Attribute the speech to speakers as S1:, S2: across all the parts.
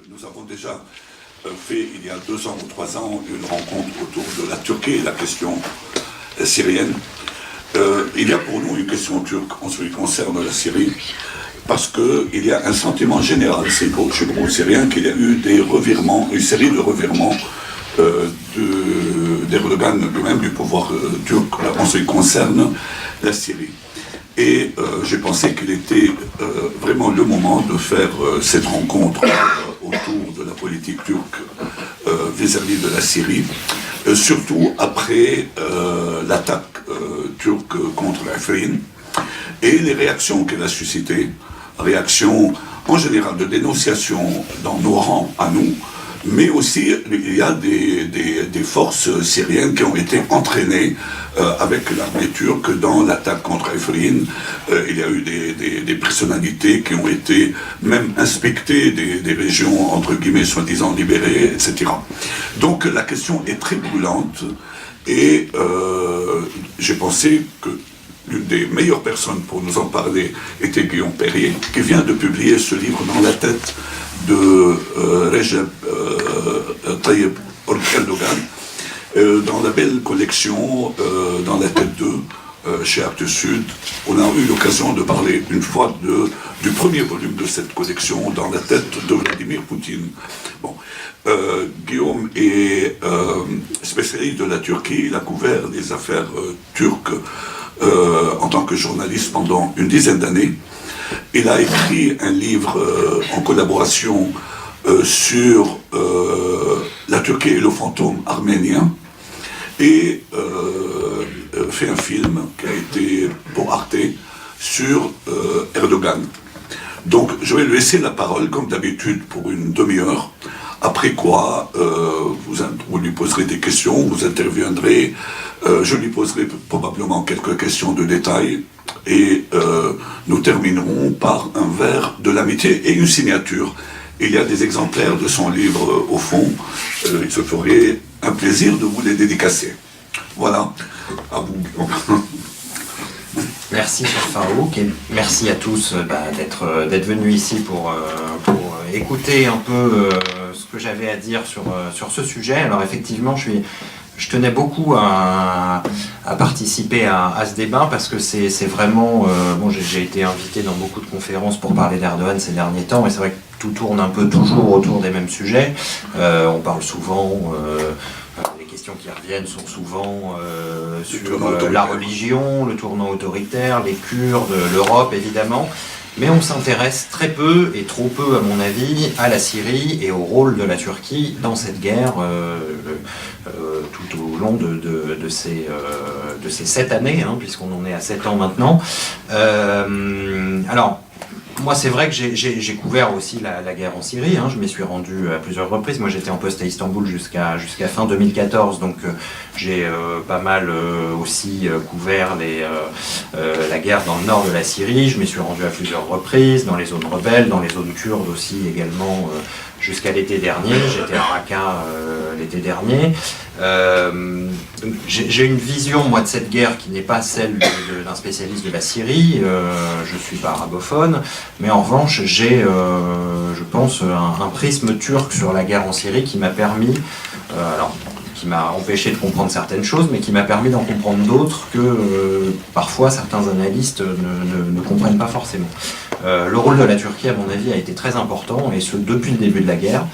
S1: Nous avons déjà fait, il y a 2 ans ou 3 ans, une rencontre autour de la Turquie et la question syrienne. Il y a pour nous une question turque en ce qui concerne la Syrie, parce qu'il y a un sentiment général chez les Syriens qu'il y a eu des revirements, une série de revirements d'Erdogan lui-même, du pouvoir turc, en ce qui concerne la Syrie. Et j'ai pensé qu'il était vraiment le moment de faire cette rencontre autour de la politique turque vis-à-vis de la Syrie, surtout après l'attaque turque contre Afrin et les réactions qu'elle a suscitées, réactions en général de dénonciation dans nos rangs à nous, mais aussi il y a des forces syriennes qui ont été entraînées avec l'armée turque dans l'attaque contre Afrin. Il y a eu des personnalités qui ont été même inspectées des régions entre guillemets soi-disant libérées, etc. Donc la question est très brûlante et j'ai pensé que l'une des meilleures personnes pour nous en parler était Guillaume Perrier, qui vient de publier ce livre Dans la tête de Recep Tayyip Erdogan, dans la belle collection Dans la tête 2 chez Actes Sud. On a eu l'occasion de parler une fois du premier volume de cette collection Dans la tête de Vladimir Poutine. Bon. Guillaume est spécialiste de la Turquie, il a couvert les affaires turques en tant que journaliste pendant une dizaine d'années. Il a écrit un livre en collaboration sur la Turquie et le fantôme arménien et fait un film qui a été pour Arte sur Erdogan. Donc je vais lui laisser la parole comme d'habitude pour une demi-heure, après quoi vous lui poserez des questions, vous interviendrez, je lui poserai probablement quelques questions de détail et nous terminerons par un verre de l'amitié et une signature. Il y a des exemplaires de son livre au fond, il se ferait un plaisir de vous les dédicacer. Voilà, à vous.
S2: Merci Farouk et merci à tous d'être venus ici pour écouter un peu ce que j'avais à dire sur ce sujet. Alors effectivement, je tenais beaucoup à participer à ce débat parce que c'est vraiment... j'ai été invité dans beaucoup de conférences pour parler d'Erdogan ces derniers temps et c'est vrai que tout tourne un peu toujours autour des mêmes sujets. On parle souvent... les questions qui reviennent sont souvent sur la religion, le tournant autoritaire, les Kurdes, l'Europe évidemment, mais on s'intéresse très peu et trop peu à mon avis à la Syrie et au rôle de la Turquie dans cette guerre tout au long de ces 7 années, hein, puisqu'on en est à 7 ans maintenant. Alors, moi, c'est vrai que j'ai couvert aussi la guerre en Syrie, hein. Je m'y suis rendu à plusieurs reprises. Moi, j'étais en poste à Istanbul jusqu'à fin 2014, donc j'ai pas mal aussi couvert la guerre dans le nord de la Syrie. Je m'y suis rendu à plusieurs reprises, dans les zones rebelles, dans les zones kurdes aussi également, jusqu'à l'été dernier. J'étais à Raqqa l'été dernier. J'ai une vision, moi, de cette guerre qui n'est pas celle d'un spécialiste de la Syrie. Je ne suis pas arabophone, mais en revanche, j'ai, je pense, un prisme turc sur la guerre en Syrie qui m'a permis, qui m'a empêché de comprendre certaines choses, mais qui m'a permis d'en comprendre d'autres que parfois certains analystes ne comprennent pas forcément. Le rôle de la Turquie, à mon avis, a été très important, et ce depuis le début de la guerre.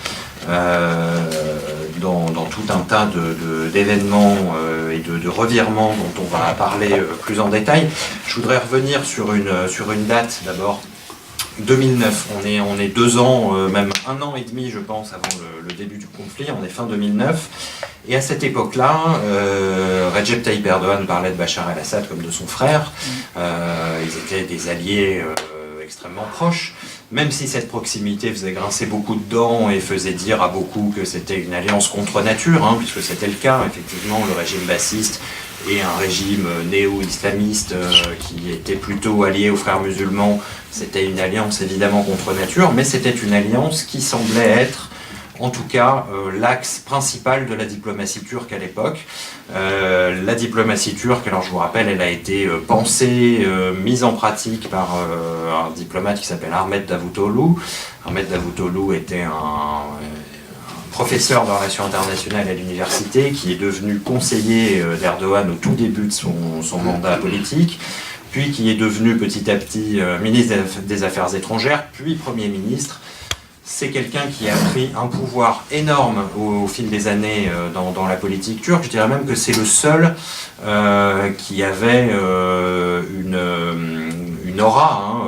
S2: Dans tout un tas d'événements et de revirements dont on va parler plus en détail. Je voudrais revenir sur une date d'abord. 2009, on est 2 ans, même 1 an et demi je pense avant le début du conflit, on est fin 2009. Et à cette époque-là, Recep Tayyip Erdogan parlait de Bachar el-Assad comme de son frère. Ils étaient des alliés extrêmement proches. Même si cette proximité faisait grincer beaucoup de dents et faisait dire à beaucoup que c'était une alliance contre nature, hein, puisque c'était le cas, effectivement, le régime bassiste et un régime néo-islamiste qui était plutôt allié aux frères musulmans. C'était une alliance évidemment contre nature, mais c'était une alliance qui semblait être en tout cas l'axe principal de la diplomatie turque à l'époque. La diplomatie turque, alors je vous rappelle, elle a été pensée, mise en pratique par un diplomate qui s'appelle Ahmet Davutoğlu. Ahmet Davutoğlu était un professeur de relations internationales à l'université, qui est devenu conseiller d'Erdogan au tout début de son mandat politique, puis qui est devenu petit à petit ministre des Affaires étrangères, puis Premier ministre. C'est quelqu'un qui a pris un pouvoir énorme au fil des années dans la politique turque. Je dirais même que c'est le seul qui avait une aura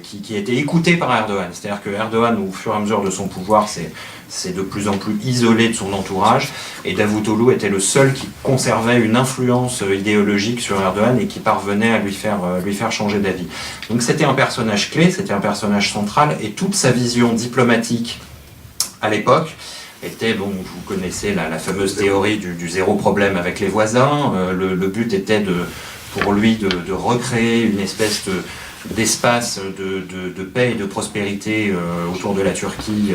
S2: qui était écoutée par Erdogan. C'est-à-dire que Erdogan, au fur et à mesure de son pouvoir, c'est de plus en plus isolé de son entourage, et Davutoğlu était le seul qui conservait une influence idéologique sur Erdogan et qui parvenait à lui faire changer d'avis. Donc c'était un personnage clé, c'était un personnage central, et toute sa vision diplomatique à l'époque était, bon, vous connaissez la fameuse théorie du zéro problème avec les voisins. Le but était pour lui de recréer une espèce d'espace de paix et de prospérité autour de la Turquie,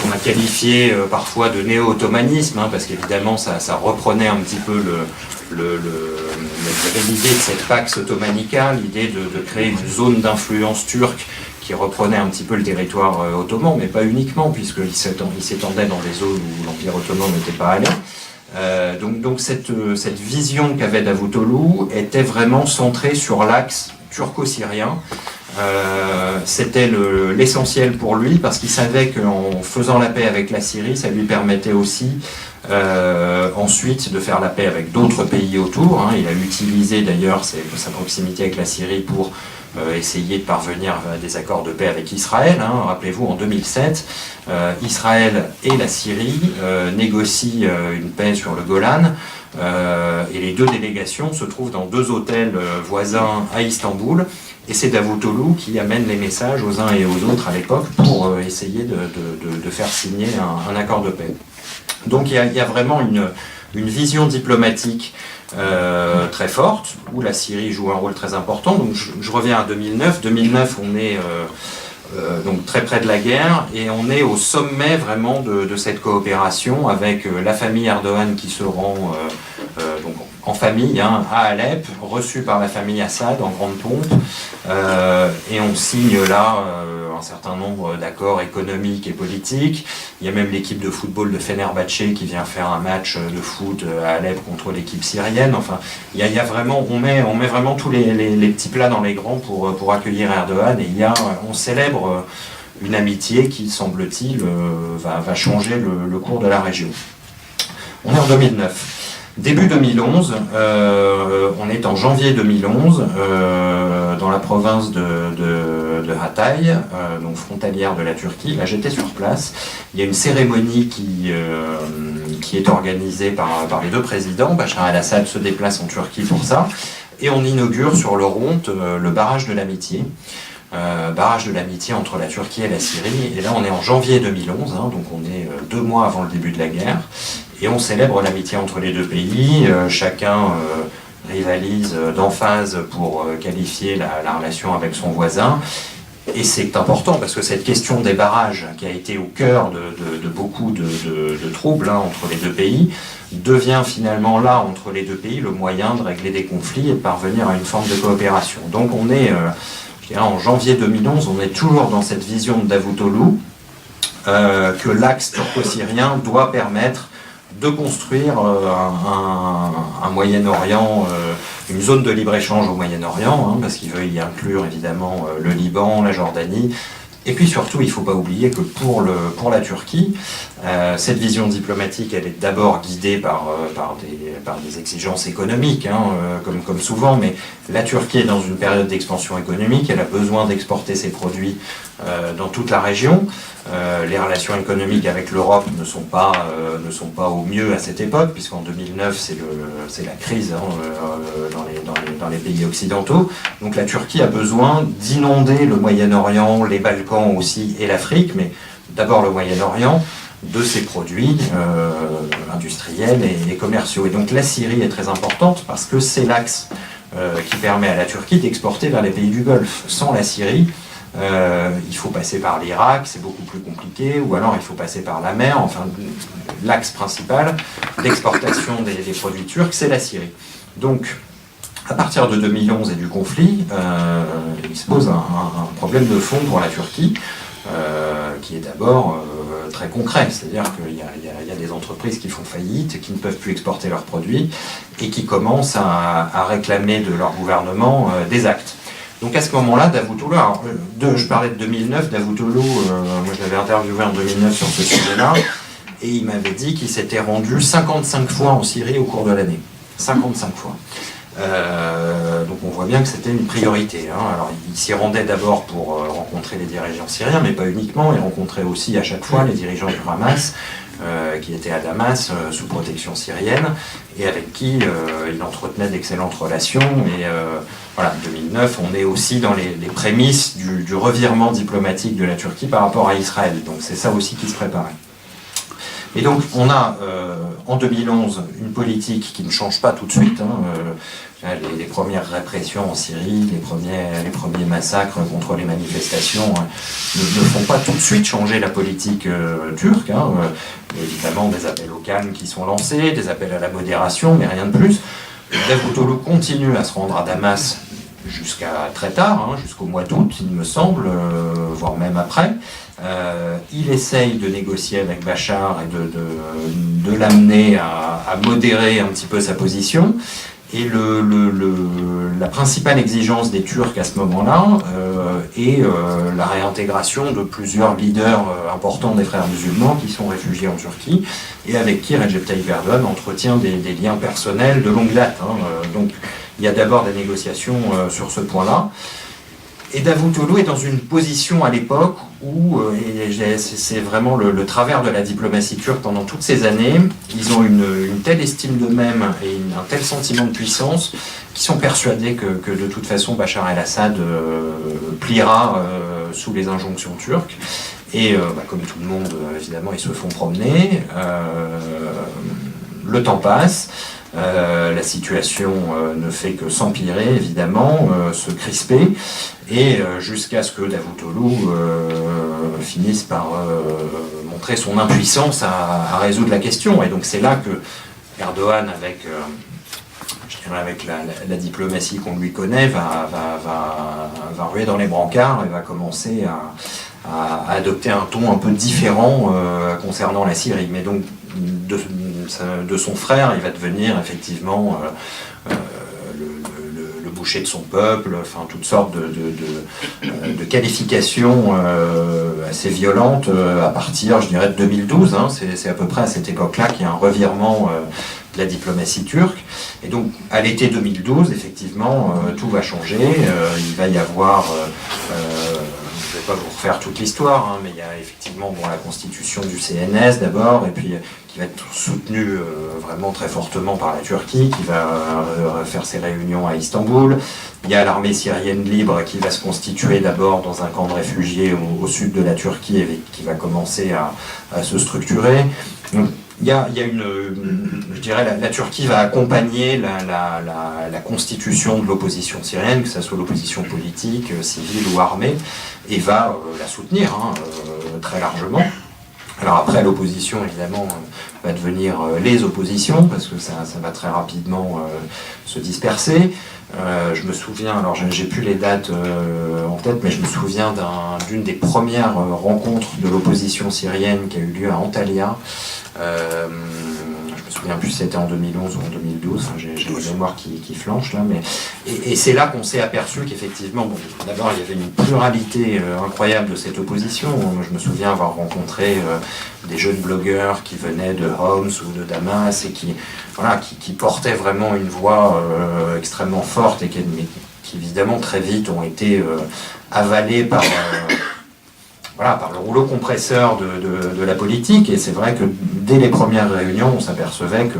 S2: qu'on a qualifié parfois de néo-ottomanisme, parce qu'évidemment ça reprenait un petit peu l'idée de cette Pax Ottomanica, l'idée de créer une zone d'influence turque qui reprenait un petit peu le territoire ottoman, mais pas uniquement, puisqu'il s'étendait dans des zones où l'Empire ottoman n'était pas allé. Donc cette vision qu'avait Davutoğlu était vraiment centrée sur l'axe turco-syrien. C'était l'essentiel pour lui, parce qu'il savait qu'en faisant la paix avec la Syrie, ça lui permettait aussi ensuite de faire la paix avec d'autres pays autour. Il a utilisé d'ailleurs sa proximité avec la Syrie pour essayer de parvenir à des accords de paix avec Israël. Rappelez-vous, en 2007, Israël et la Syrie négocient une paix sur le Golan, et les deux délégations se trouvent dans deux hôtels voisins à Istanbul, et c'est Davutoğlu qui amène les messages aux uns et aux autres à l'époque pour essayer de faire signer un accord de paix. Donc il y a vraiment une vision diplomatique très forte, où la Syrie joue un rôle très important. Donc je reviens à 2009. 2009, on est donc très près de la guerre, et on est au sommet vraiment de cette coopération, avec la famille Erdogan qui se rend donc en famille à Alep, reçu par la famille Assad en grande pompe, et on signe là un certain nombre d'accords économiques et politiques. Il y a même l'équipe de football de Fenerbahçe qui vient faire un match de foot à Alep contre l'équipe syrienne. Enfin, il y a vraiment, on met vraiment tous les petits plats dans les grands pour accueillir Erdogan, et on célèbre une amitié qui, semble-t-il, va changer le cours de la région. On est en 2009. Début 2011, on est en janvier 2011, dans la province de Hatay, donc frontalière de la Turquie. Là, j'étais sur place. Il y a une cérémonie qui est organisée par les deux présidents. Bachar el-Assad se déplace en Turquie pour ça, et on inaugure sur le Ronte le barrage de l'amitié. Barrage de l'amitié entre la Turquie et la Syrie. Et là, on est en janvier 2011, donc on est 2 mois avant le début de la guerre. Et on célèbre l'amitié entre les deux pays. Chacun rivalise d'emphase pour qualifier la relation avec son voisin. Et c'est important, parce que cette question des barrages, qui a été au cœur de beaucoup de troubles entre les deux pays, devient finalement là, entre les deux pays, le moyen de régler des conflits et de parvenir à une forme de coopération. Donc on est, je dirais, en janvier 2011, on est toujours dans cette vision de Davutoğlu, que l'axe turco-syrien doit permettre de construire un Moyen-Orient, une zone de libre-échange au Moyen-Orient, parce qu'il veut y inclure évidemment le Liban, la Jordanie. Et puis surtout, il ne faut pas oublier que pour la Turquie, cette vision diplomatique, elle est d'abord guidée par des exigences économiques, comme souvent, mais la Turquie est dans une période d'expansion économique, elle a besoin d'exporter ses produits dans toute la région. Les relations économiques avec l'Europe ne sont pas au mieux à cette époque, puisqu'en 2009, c'est la crise dans les pays occidentaux. Donc la Turquie a besoin d'inonder le Moyen-Orient, les Balkans aussi, et l'Afrique, mais d'abord le Moyen-Orient, de ces produits industriels et commerciaux. Et donc la Syrie est très importante parce que c'est l'axe qui permet à la Turquie d'exporter vers les pays du Golfe. Sans la Syrie, il faut passer par l'Irak, c'est beaucoup plus compliqué, ou alors il faut passer par la mer. Enfin, l'axe principal d'exportation des produits turcs, c'est la Syrie. Donc, à partir de 2011 et du conflit, il se pose un problème de fond pour la Turquie, qui est d'abord très concret. C'est-à-dire qu'il y a des entreprises qui font faillite, qui ne peuvent plus exporter leurs produits, et qui commencent à réclamer de leur gouvernement des actes. Donc à ce moment-là, Davutoglu, je parlais de 2009, Davutoglu, moi je l'avais interviewé en 2009 sur ce sujet-là, et il m'avait dit qu'il s'était rendu 55 fois en Syrie au cours de l'année. 55 fois. Donc on voit bien que c'était une priorité. Hein. Alors il s'y rendait d'abord pour rencontrer les dirigeants syriens, mais pas uniquement, il rencontrait aussi à chaque fois les dirigeants du Hamas, qui étaient à Damas, sous protection syrienne, et avec qui il entretenait d'excellentes relations. Et voilà, 2009, on est aussi dans les prémices du revirement diplomatique de la Turquie par rapport à Israël. Donc c'est ça aussi qui se préparait. Et donc on a en 2011 une politique qui ne change pas tout de suite. Les premières répressions en Syrie, les premiers massacres contre les manifestations ne font pas tout de suite changer la politique turque. Évidemment des appels au calme qui sont lancés, des appels à la modération, mais rien de plus. Davutoglu continue à se rendre à Damas jusqu'à très tard, jusqu'au mois d'août, il me semble, voire même après. Il essaye de négocier avec Bachar et de l'amener à modérer un petit peu sa position. Et la principale exigence des Turcs à ce moment-là est la réintégration de plusieurs leaders importants des frères musulmans qui sont réfugiés en Turquie et avec qui Recep Tayyip Erdogan entretient des liens personnels de longue date. Donc il y a d'abord des négociations sur ce point-là. Et Davutoglu est dans une position à l'époque où, et c'est vraiment le travers de la diplomatie turque pendant toutes ces années, ils ont une telle estime d'eux-mêmes et un tel sentiment de puissance qu'ils sont persuadés que de toute façon Bachar el-Assad pliera sous les injonctions turques. Et comme tout le monde, évidemment, ils se font promener. Le temps passe. La situation ne fait que s'empirer, évidemment, se crisper, et jusqu'à ce que Davutoglu finisse par montrer son impuissance à résoudre la question. Et donc c'est là que Erdogan, avec la diplomatie qu'on lui connaît, va ruer dans les brancards et va commencer à adopter un ton un peu différent concernant la Syrie. Mais donc de son frère, il va devenir effectivement le boucher de son peuple, enfin toutes sortes de qualifications assez violentes à partir, je dirais, de 2012. C'est à peu près à cette époque-là qu'il y a un revirement de la diplomatie turque. Et donc à l'été 2012, effectivement, tout va changer. Il va y avoir... je ne vais pas vous refaire toute l'histoire, mais il y a effectivement la constitution du CNS d'abord, et puis qui va être soutenue vraiment très fortement par la Turquie, qui va faire ses réunions à Istanbul. Il y a l'armée syrienne libre qui va se constituer d'abord dans un camp de réfugiés au sud de la Turquie et qui va commencer à se structurer. Donc, il y a je dirais, la Turquie va accompagner la constitution de l'opposition syrienne, que ce soit l'opposition politique, civile ou armée, et va la soutenir très largement. Alors après, l'opposition, évidemment, va devenir les oppositions, parce que ça va très rapidement se disperser. Je me souviens, alors j'ai plus les dates en tête, mais je me souviens d'une des premières rencontres de l'opposition syrienne qui a eu lieu à Antalya. Je me souviens plus si c'était en 2011 ou en 2012, j'ai la mémoire qui flanche là, mais et c'est là qu'on s'est aperçu qu'effectivement, d'abord il y avait une pluralité incroyable de cette opposition. Moi, je me souviens avoir rencontré des jeunes blogueurs qui venaient de Homs ou de Damas et qui portaient vraiment une voix extrêmement forte et qui évidemment très vite ont été avalés par le rouleau compresseur de la politique. Et c'est vrai que dès les premières réunions, on s'apercevait que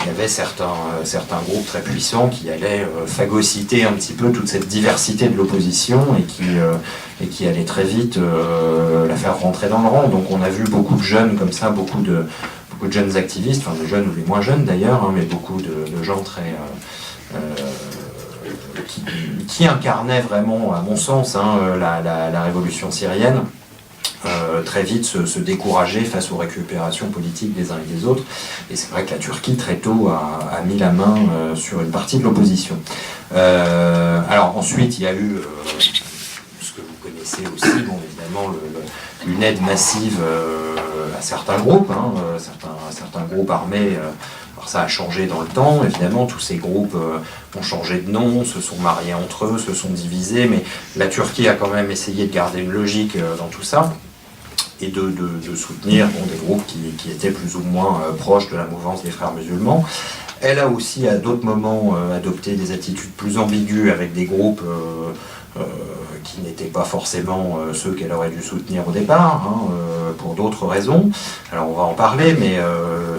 S2: il y avait certains groupes très puissants qui allaient phagocyter un petit peu toute cette diversité de l'opposition et qui allaient très vite la faire rentrer dans le rang. Donc on a vu beaucoup de jeunes comme ça, beaucoup de jeunes activistes, enfin de jeunes ou les moins jeunes d'ailleurs, hein, mais beaucoup de gens très qui incarnaient vraiment, à mon sens, hein, la révolution syrienne. Très vite se décourager face aux récupérations politiques des uns et des autres. Et c'est vrai que la Turquie, très tôt, a mis la main sur une partie de l'opposition. Alors ensuite, il y a eu ce que vous connaissez aussi, bon, évidemment, une aide massive à certains groupes, hein, certains groupes armés. Alors ça a changé dans le temps, évidemment, tous ces groupes ont changé de nom, se sont mariés entre eux, se sont divisés, mais la Turquie a quand même essayé de garder une logique dans tout ça, et de soutenir des groupes qui étaient plus ou moins proches de la mouvance des frères musulmans. Elle a aussi, à d'autres moments, adopté des attitudes plus ambiguës avec des groupes qui n'étaient pas forcément ceux qu'elle aurait dû soutenir au départ, hein, pour d'autres raisons. Alors on va en parler, mais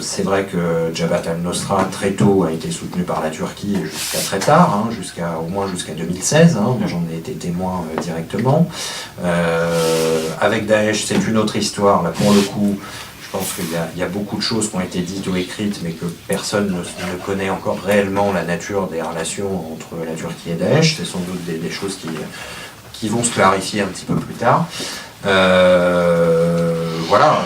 S2: c'est vrai que Jabhat al-Nusra très tôt a été soutenu par la Turquie jusqu'à très tard, hein, au moins jusqu'à 2016, hein, j'en ai été témoin directement. Avec Daesh, c'est une autre histoire, là pour le coup. Je pense qu'il y a beaucoup de choses qui ont été dites ou écrites, mais que personne ne connaît encore réellement la nature des relations entre la Turquie et Daesh. C'est sans doute des choses qui vont se clarifier un petit peu plus tard. Voilà,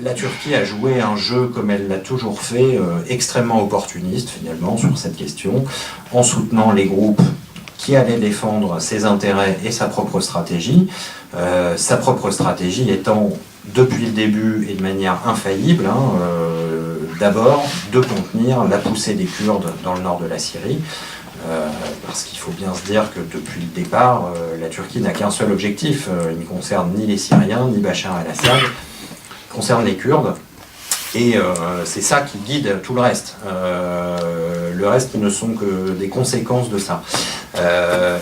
S2: la Turquie a joué un jeu, comme elle l'a toujours fait, extrêmement opportuniste finalement sur cette question, en soutenant les groupes qui allaient défendre ses intérêts et sa propre stratégie. Sa propre stratégie étant, depuis le début et de manière infaillible, hein, d'abord de contenir la poussée des Kurdes dans le nord de la Syrie, parce qu'il faut bien se dire que depuis le départ, la Turquie n'a qu'un seul objectif, il ne concerne ni les Syriens, ni Bachar el-Assad, il concerne les Kurdes, et c'est ça qui guide tout le reste. Le reste ne sont que des conséquences de ça.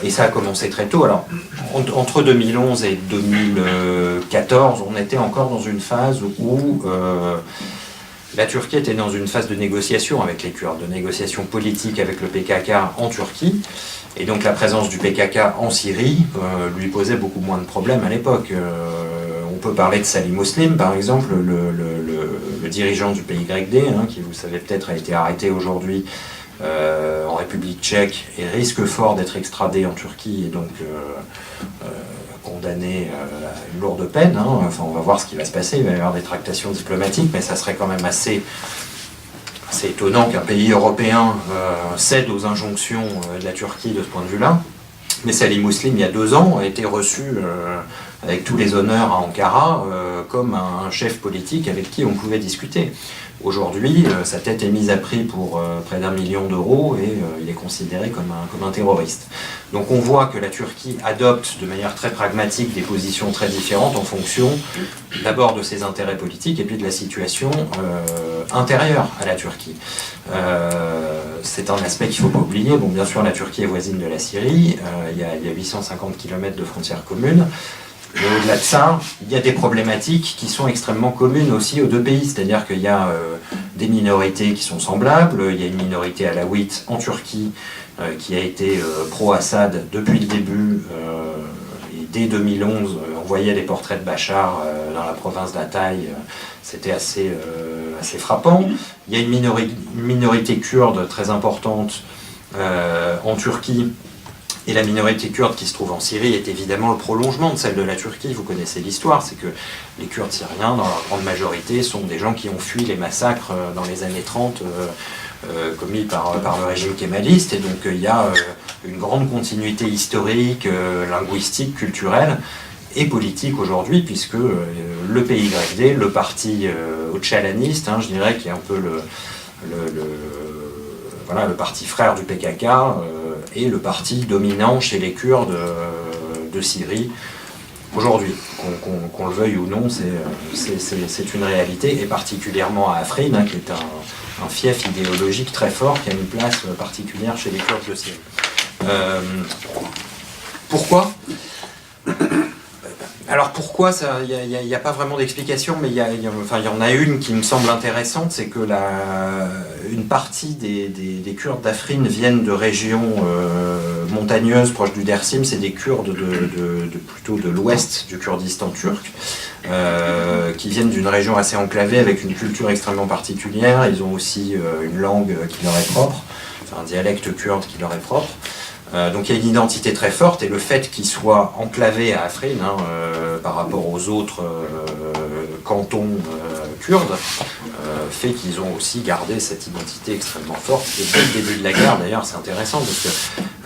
S2: Et ça a commencé très tôt. Alors, entre 2011 et 2014, on était encore dans une phase où la Turquie était dans une phase de négociation avec les Kurdes, de négociation politique avec le PKK en Turquie. Et donc la présence du PKK en Syrie lui posait beaucoup moins de problèmes à l'époque. On peut parler de Salim Muslim, par exemple, le dirigeant du PYD, hein, qui, vous savez peut-être, a été arrêté aujourd'hui en République tchèque et risque fort d'être extradé en Turquie et donc condamné à une lourde peine. Hein. Enfin, on va voir ce qui va se passer, il va y avoir des tractations diplomatiques, mais ça serait quand même assez étonnant qu'un pays européen cède aux injonctions de la Turquie de ce point de vue-là. Mais Salim Muslim, il y a 2 ans, a été reçu avec tous les honneurs à Ankara comme un chef politique avec qui on pouvait discuter. Aujourd'hui, sa tête est mise à prix pour près d'1 million d'euros et il est considéré comme un terroriste. Donc on voit que la Turquie adopte de manière très pragmatique des positions très différentes en fonction d'abord de ses intérêts politiques et puis de la situation intérieure à la Turquie. C'est un aspect qu'il ne faut pas oublier. Bon, bien sûr, la Turquie est voisine de la Syrie, il y a 850 km de frontières communes. Mais au-delà de ça, il y a des problématiques qui sont extrêmement communes aussi aux deux pays. C'est-à-dire qu'il y a des minorités qui sont semblables. Il y a une minorité alawite en Turquie qui a été pro-Assad depuis le début. Et dès 2011, on voyait les portraits de Bachar dans la province d'Hatay. C'était assez frappant. Il y a une minorité kurde très importante en Turquie. Et la minorité kurde qui se trouve en Syrie est évidemment le prolongement de celle de la Turquie. Vous connaissez l'histoire, c'est que les Kurdes syriens, dans leur grande majorité, sont des gens qui ont fui les massacres dans les années 30 commis par le régime kémaliste. Et donc il y a une grande continuité historique, linguistique, culturelle et politique aujourd'hui, puisque le PYD, le parti öcalaniste, je dirais, qui est un peu le parti frère du PKK, et le parti dominant chez les Kurdes de Syrie aujourd'hui. Qu'on le veuille ou non, c'est une réalité, et particulièrement à Afrin, qui est un fief idéologique très fort, qui a une place particulière chez les Kurdes de Syrie. Pourquoi ? Alors pourquoi ça? Il n'y a pas vraiment d'explication, mais il y en a une qui me semble intéressante, c'est que une partie des Kurdes d'Afrin viennent de régions montagneuses proches du Dersim. C'est des Kurdes plutôt de l'ouest du Kurdistan turc, qui viennent d'une région assez enclavée avec une culture extrêmement particulière. Ils ont aussi une langue qui leur est propre, enfin un dialecte kurde qui leur est propre. Donc il y a une identité très forte, et le fait qu'ils soient enclavés à Afrin par rapport aux autres cantons kurdes fait qu'ils ont aussi gardé cette identité extrêmement forte. Et dès le début de la guerre, d'ailleurs, c'est intéressant parce que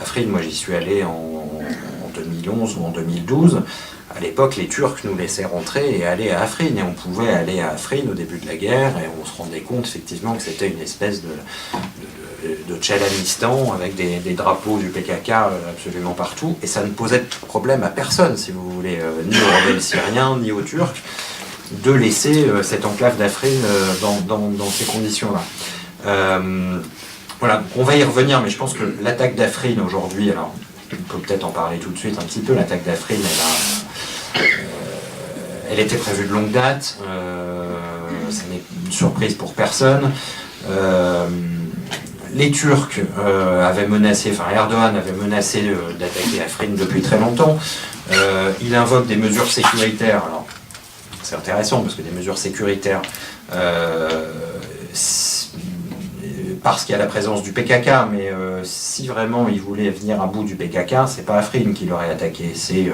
S2: Afrin, moi j'y suis allé en 2011 ou en 2012. À l'époque, les Turcs nous laissaient rentrer et aller à Afrin, et on pouvait aller à Afrin au début de la guerre, et on se rendait compte effectivement que c'était une espèce de Tchélanistan avec des drapeaux du PKK absolument partout, et ça ne posait de problème à personne, si vous voulez, ni aux rebelles syriens, ni aux Turcs, de laisser cette enclave d'Afrin dans ces conditions-là. Voilà, on va y revenir, mais je pense que l'attaque d'Afrin aujourd'hui, alors on peut peut-être en parler tout de suite un petit peu, l'attaque d'Afrin, elle était prévue de longue date, ça n'est une surprise pour personne. Les Turcs avaient menacé, enfin Erdogan avait menacé d'attaquer Afrin depuis très longtemps. Il invoque des mesures sécuritaires. Alors, c'est intéressant parce que des mesures sécuritaires, parce qu'il y a la présence du PKK, mais si vraiment il voulait venir à bout du PKK, c'est pas Afrin qui l'aurait attaqué, c'est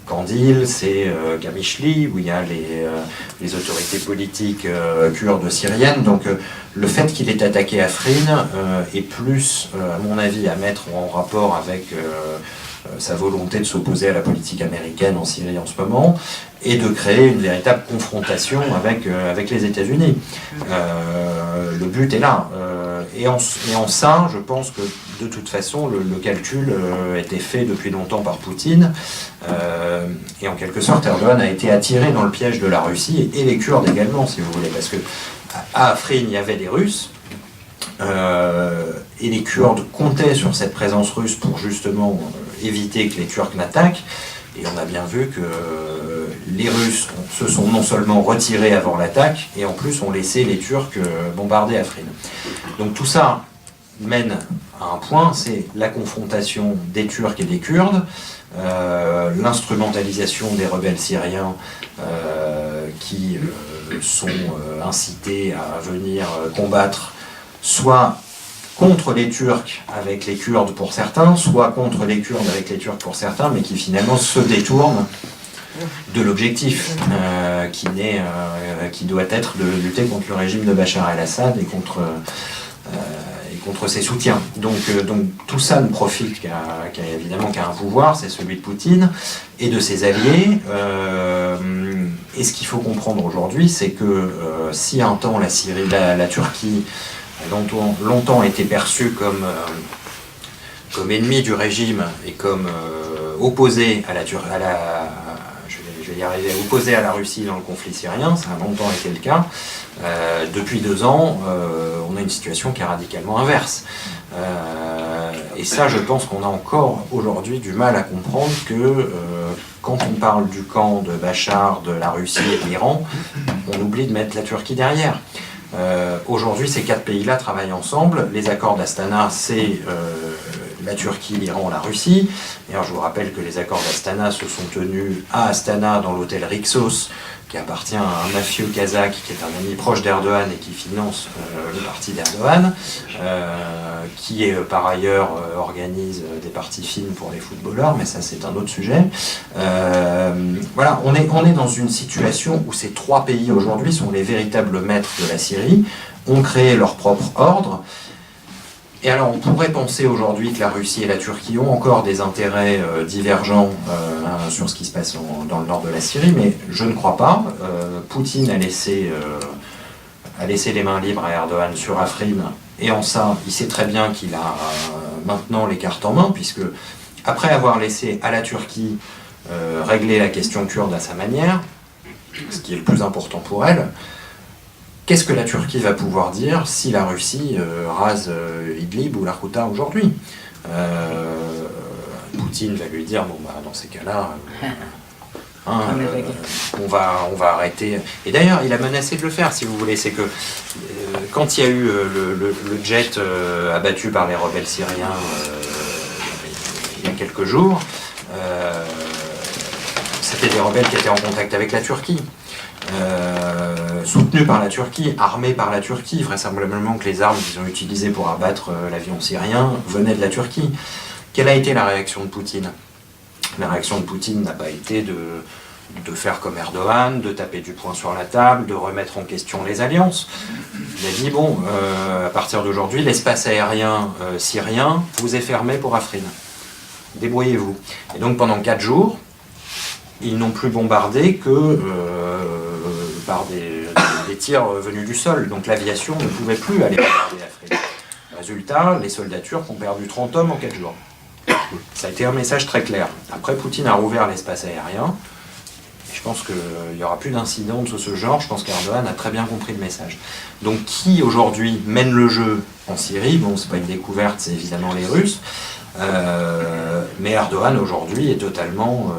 S2: Kandil, c'est Gamishli, où il y a les autorités politiques kurdes syriennes. Donc le fait qu'il ait attaqué Afrin est plus, à mon avis, à mettre en rapport avec sa volonté de s'opposer à la politique américaine en Syrie en ce moment, et de créer une véritable confrontation avec les États-Unis. Le but est là. Et en ça, je pense que de toute façon, le calcul était fait depuis longtemps par Poutine. Et en quelque sorte, Erdogan a été attiré dans le piège de la Russie, et les Kurdes également, si vous voulez, parce que à Afrin, il y avait des Russes, et les Kurdes comptaient sur cette présence russe pour justement éviter que les Turcs n'attaquent. Et on a bien vu que les Russes se sont non seulement retirés avant l'attaque, et en plus ont laissé les Turcs bombarder Afrin. Donc tout ça mène à un point, c'est la confrontation des Turcs et des Kurdes, l'instrumentalisation des rebelles syriens qui sont incités à venir combattre soit contre les Turcs avec les Kurdes pour certains, soit contre les Kurdes avec les Turcs pour certains, mais qui finalement se détournent de l'objectif qui doit être de lutter contre le régime de Bachar el-Assad et contre ses soutiens. Donc tout ça ne profite évidemment qu'à un pouvoir, c'est celui de Poutine et de ses alliés. Et ce qu'il faut comprendre aujourd'hui, c'est que si un temps la Turquie longtemps été perçue comme ennemi du régime et comme opposé à opposé à la Russie dans le conflit syrien, ça a longtemps été le cas. Depuis 2 ans, on a une situation qui est radicalement inverse. Et ça, je pense qu'on a encore aujourd'hui du mal à comprendre que quand on parle du camp de Bachar, de la Russie et de l'Iran, on oublie de mettre la Turquie derrière. Aujourd'hui, ces 4 pays-là travaillent ensemble. Les accords d'Astana, c'est la Turquie, l'Iran, la Russie. D'ailleurs, je vous rappelle que les accords d'Astana se sont tenus à Astana, dans l'hôtel Rixos, qui appartient à un mafieux kazakh qui est un ami proche d'Erdogan et qui finance le parti d'Erdogan, qui par ailleurs organise des parties fines pour les footballeurs, mais ça c'est un autre sujet. Voilà, on est dans une situation où ces 3 pays aujourd'hui sont les véritables maîtres de la Syrie, ont créé leur propre ordre. Et alors, on pourrait penser aujourd'hui que la Russie et la Turquie ont encore des intérêts divergents sur ce qui se passe dans le nord de la Syrie, mais je ne crois pas. Poutine a laissé les mains libres à Erdogan sur Afrin, et en ça, il sait très bien qu'il a maintenant les cartes en main, puisque après avoir laissé à la Turquie régler la question kurde à sa manière, ce qui est le plus important pour elle, qu'est-ce que la Turquie va pouvoir dire si la Russie rase Idlib ou la Ghouta aujourd'hui? Poutine va lui dire, bon bah dans ces cas-là, Hein, on va arrêter. Et d'ailleurs, il a menacé de le faire, si vous voulez. C'est que quand il y a eu le jet abattu par les rebelles syriens il y a quelques jours, c'était des rebelles qui étaient en contact avec la Turquie. Soutenus par la Turquie, armés par la Turquie, vraisemblablement que les armes qu'ils ont utilisées pour abattre l'avion syrien venaient de la Turquie. Quelle a été la réaction de Poutine ? La réaction de Poutine n'a pas été de faire comme Erdogan, de taper du poing sur la table, de remettre en question les alliances. Il a dit, bon, à partir d'aujourd'hui, l'espace aérien syrien vous est fermé pour Afrin. Débrouillez-vous. Et donc pendant 4 jours, ils n'ont plus bombardé que par des tirs venus du sol. Donc l'aviation ne pouvait plus aller bombarder Afrin. Résultat, les soldats turcs ont perdu 30 hommes en 4 jours. Ça a été un message très clair. Après, Poutine a rouvert l'espace aérien. Je pense qu'il n'y aura plus d'incidents de ce genre. Je pense qu'Erdogan a très bien compris le message. Donc qui aujourd'hui mène le jeu en Syrie? Bon, c'est pas une découverte, c'est évidemment les Russes. Mais Erdogan aujourd'hui est totalement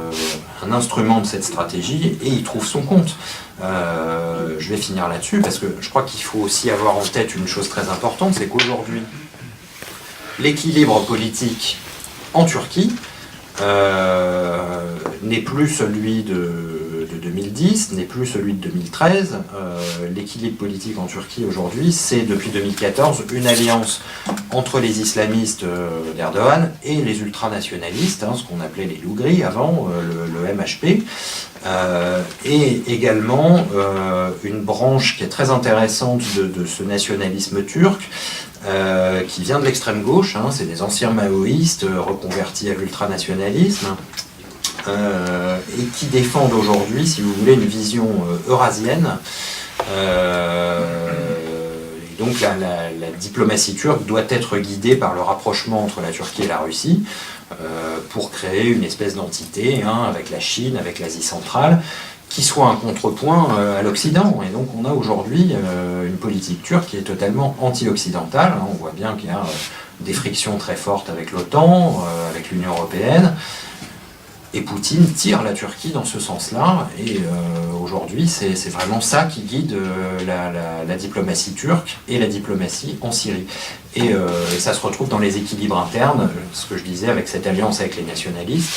S2: un instrument de cette stratégie et il trouve son compte. Je vais finir là-dessus parce que je crois qu'il faut aussi avoir en tête une chose très importante, c'est qu'aujourd'hui, l'équilibre politique en Turquie n'est plus celui de 2010, n'est plus celui de 2013. L'équilibre politique en Turquie aujourd'hui, c'est depuis 2014 une alliance entre les islamistes d'Erdogan et les ultranationalistes, ce qu'on appelait les Lougri avant, le MHP, et également une branche qui est très intéressante de ce nationalisme turc, qui vient de l'extrême gauche, c'est des anciens maoïstes reconvertis à l'ultranationalisme, et qui défendent aujourd'hui, si vous voulez, une vision eurasienne. Et donc la diplomatie turque doit être guidée par le rapprochement entre la Turquie et la Russie pour créer une espèce d'entité avec la Chine, avec l'Asie centrale, qui soit un contrepoint à l'Occident. Et donc on a aujourd'hui une politique turque qui est totalement anti-occidentale. On voit bien qu'il y a des frictions très fortes avec l'OTAN, avec l'Union européenne. Et Poutine tire la Turquie dans ce sens-là. Et aujourd'hui, c'est vraiment ça qui guide la diplomatie turque et la diplomatie en Syrie. Et ça se retrouve dans les équilibres internes, ce que je disais avec cette alliance avec les nationalistes,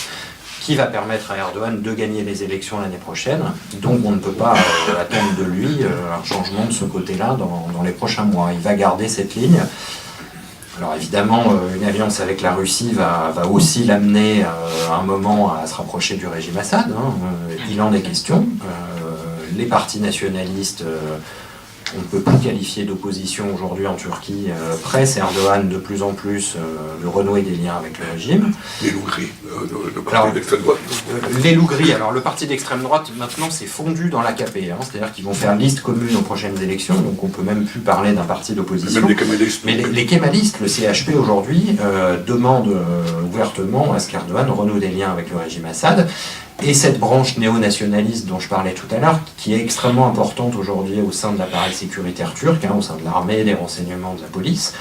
S2: qui va permettre à Erdogan de gagner les élections l'année prochaine. Donc on ne peut pas attendre de lui un changement de ce côté-là dans les prochains mois. Il va garder cette ligne. Alors évidemment, une alliance avec la Russie va aussi l'amener à un moment à se rapprocher du régime Assad. Il en est question. Les partis nationalistes, on ne peut plus qualifier d'opposition aujourd'hui en Turquie, presse Erdogan de plus en plus de renouer des liens avec le régime.
S1: Les Lougri, le parti d'extrême droite.
S2: Les Lougri, alors le parti d'extrême droite maintenant c'est fondu dans l'AKP, c'est-à-dire qu'ils vont faire liste commune aux prochaines élections, donc on peut même plus parler d'un parti d'opposition.
S1: Même les kémalistes.
S2: Mais les kémalistes, le CHP aujourd'hui, demandent ouvertement à ce qu'Erdogan renoue des liens avec le régime Assad. Et cette branche néo-nationaliste dont je parlais tout à l'heure, qui est extrêmement importante aujourd'hui au sein de l'appareil sécuritaire turc, au sein de l'armée, des renseignements, de la police,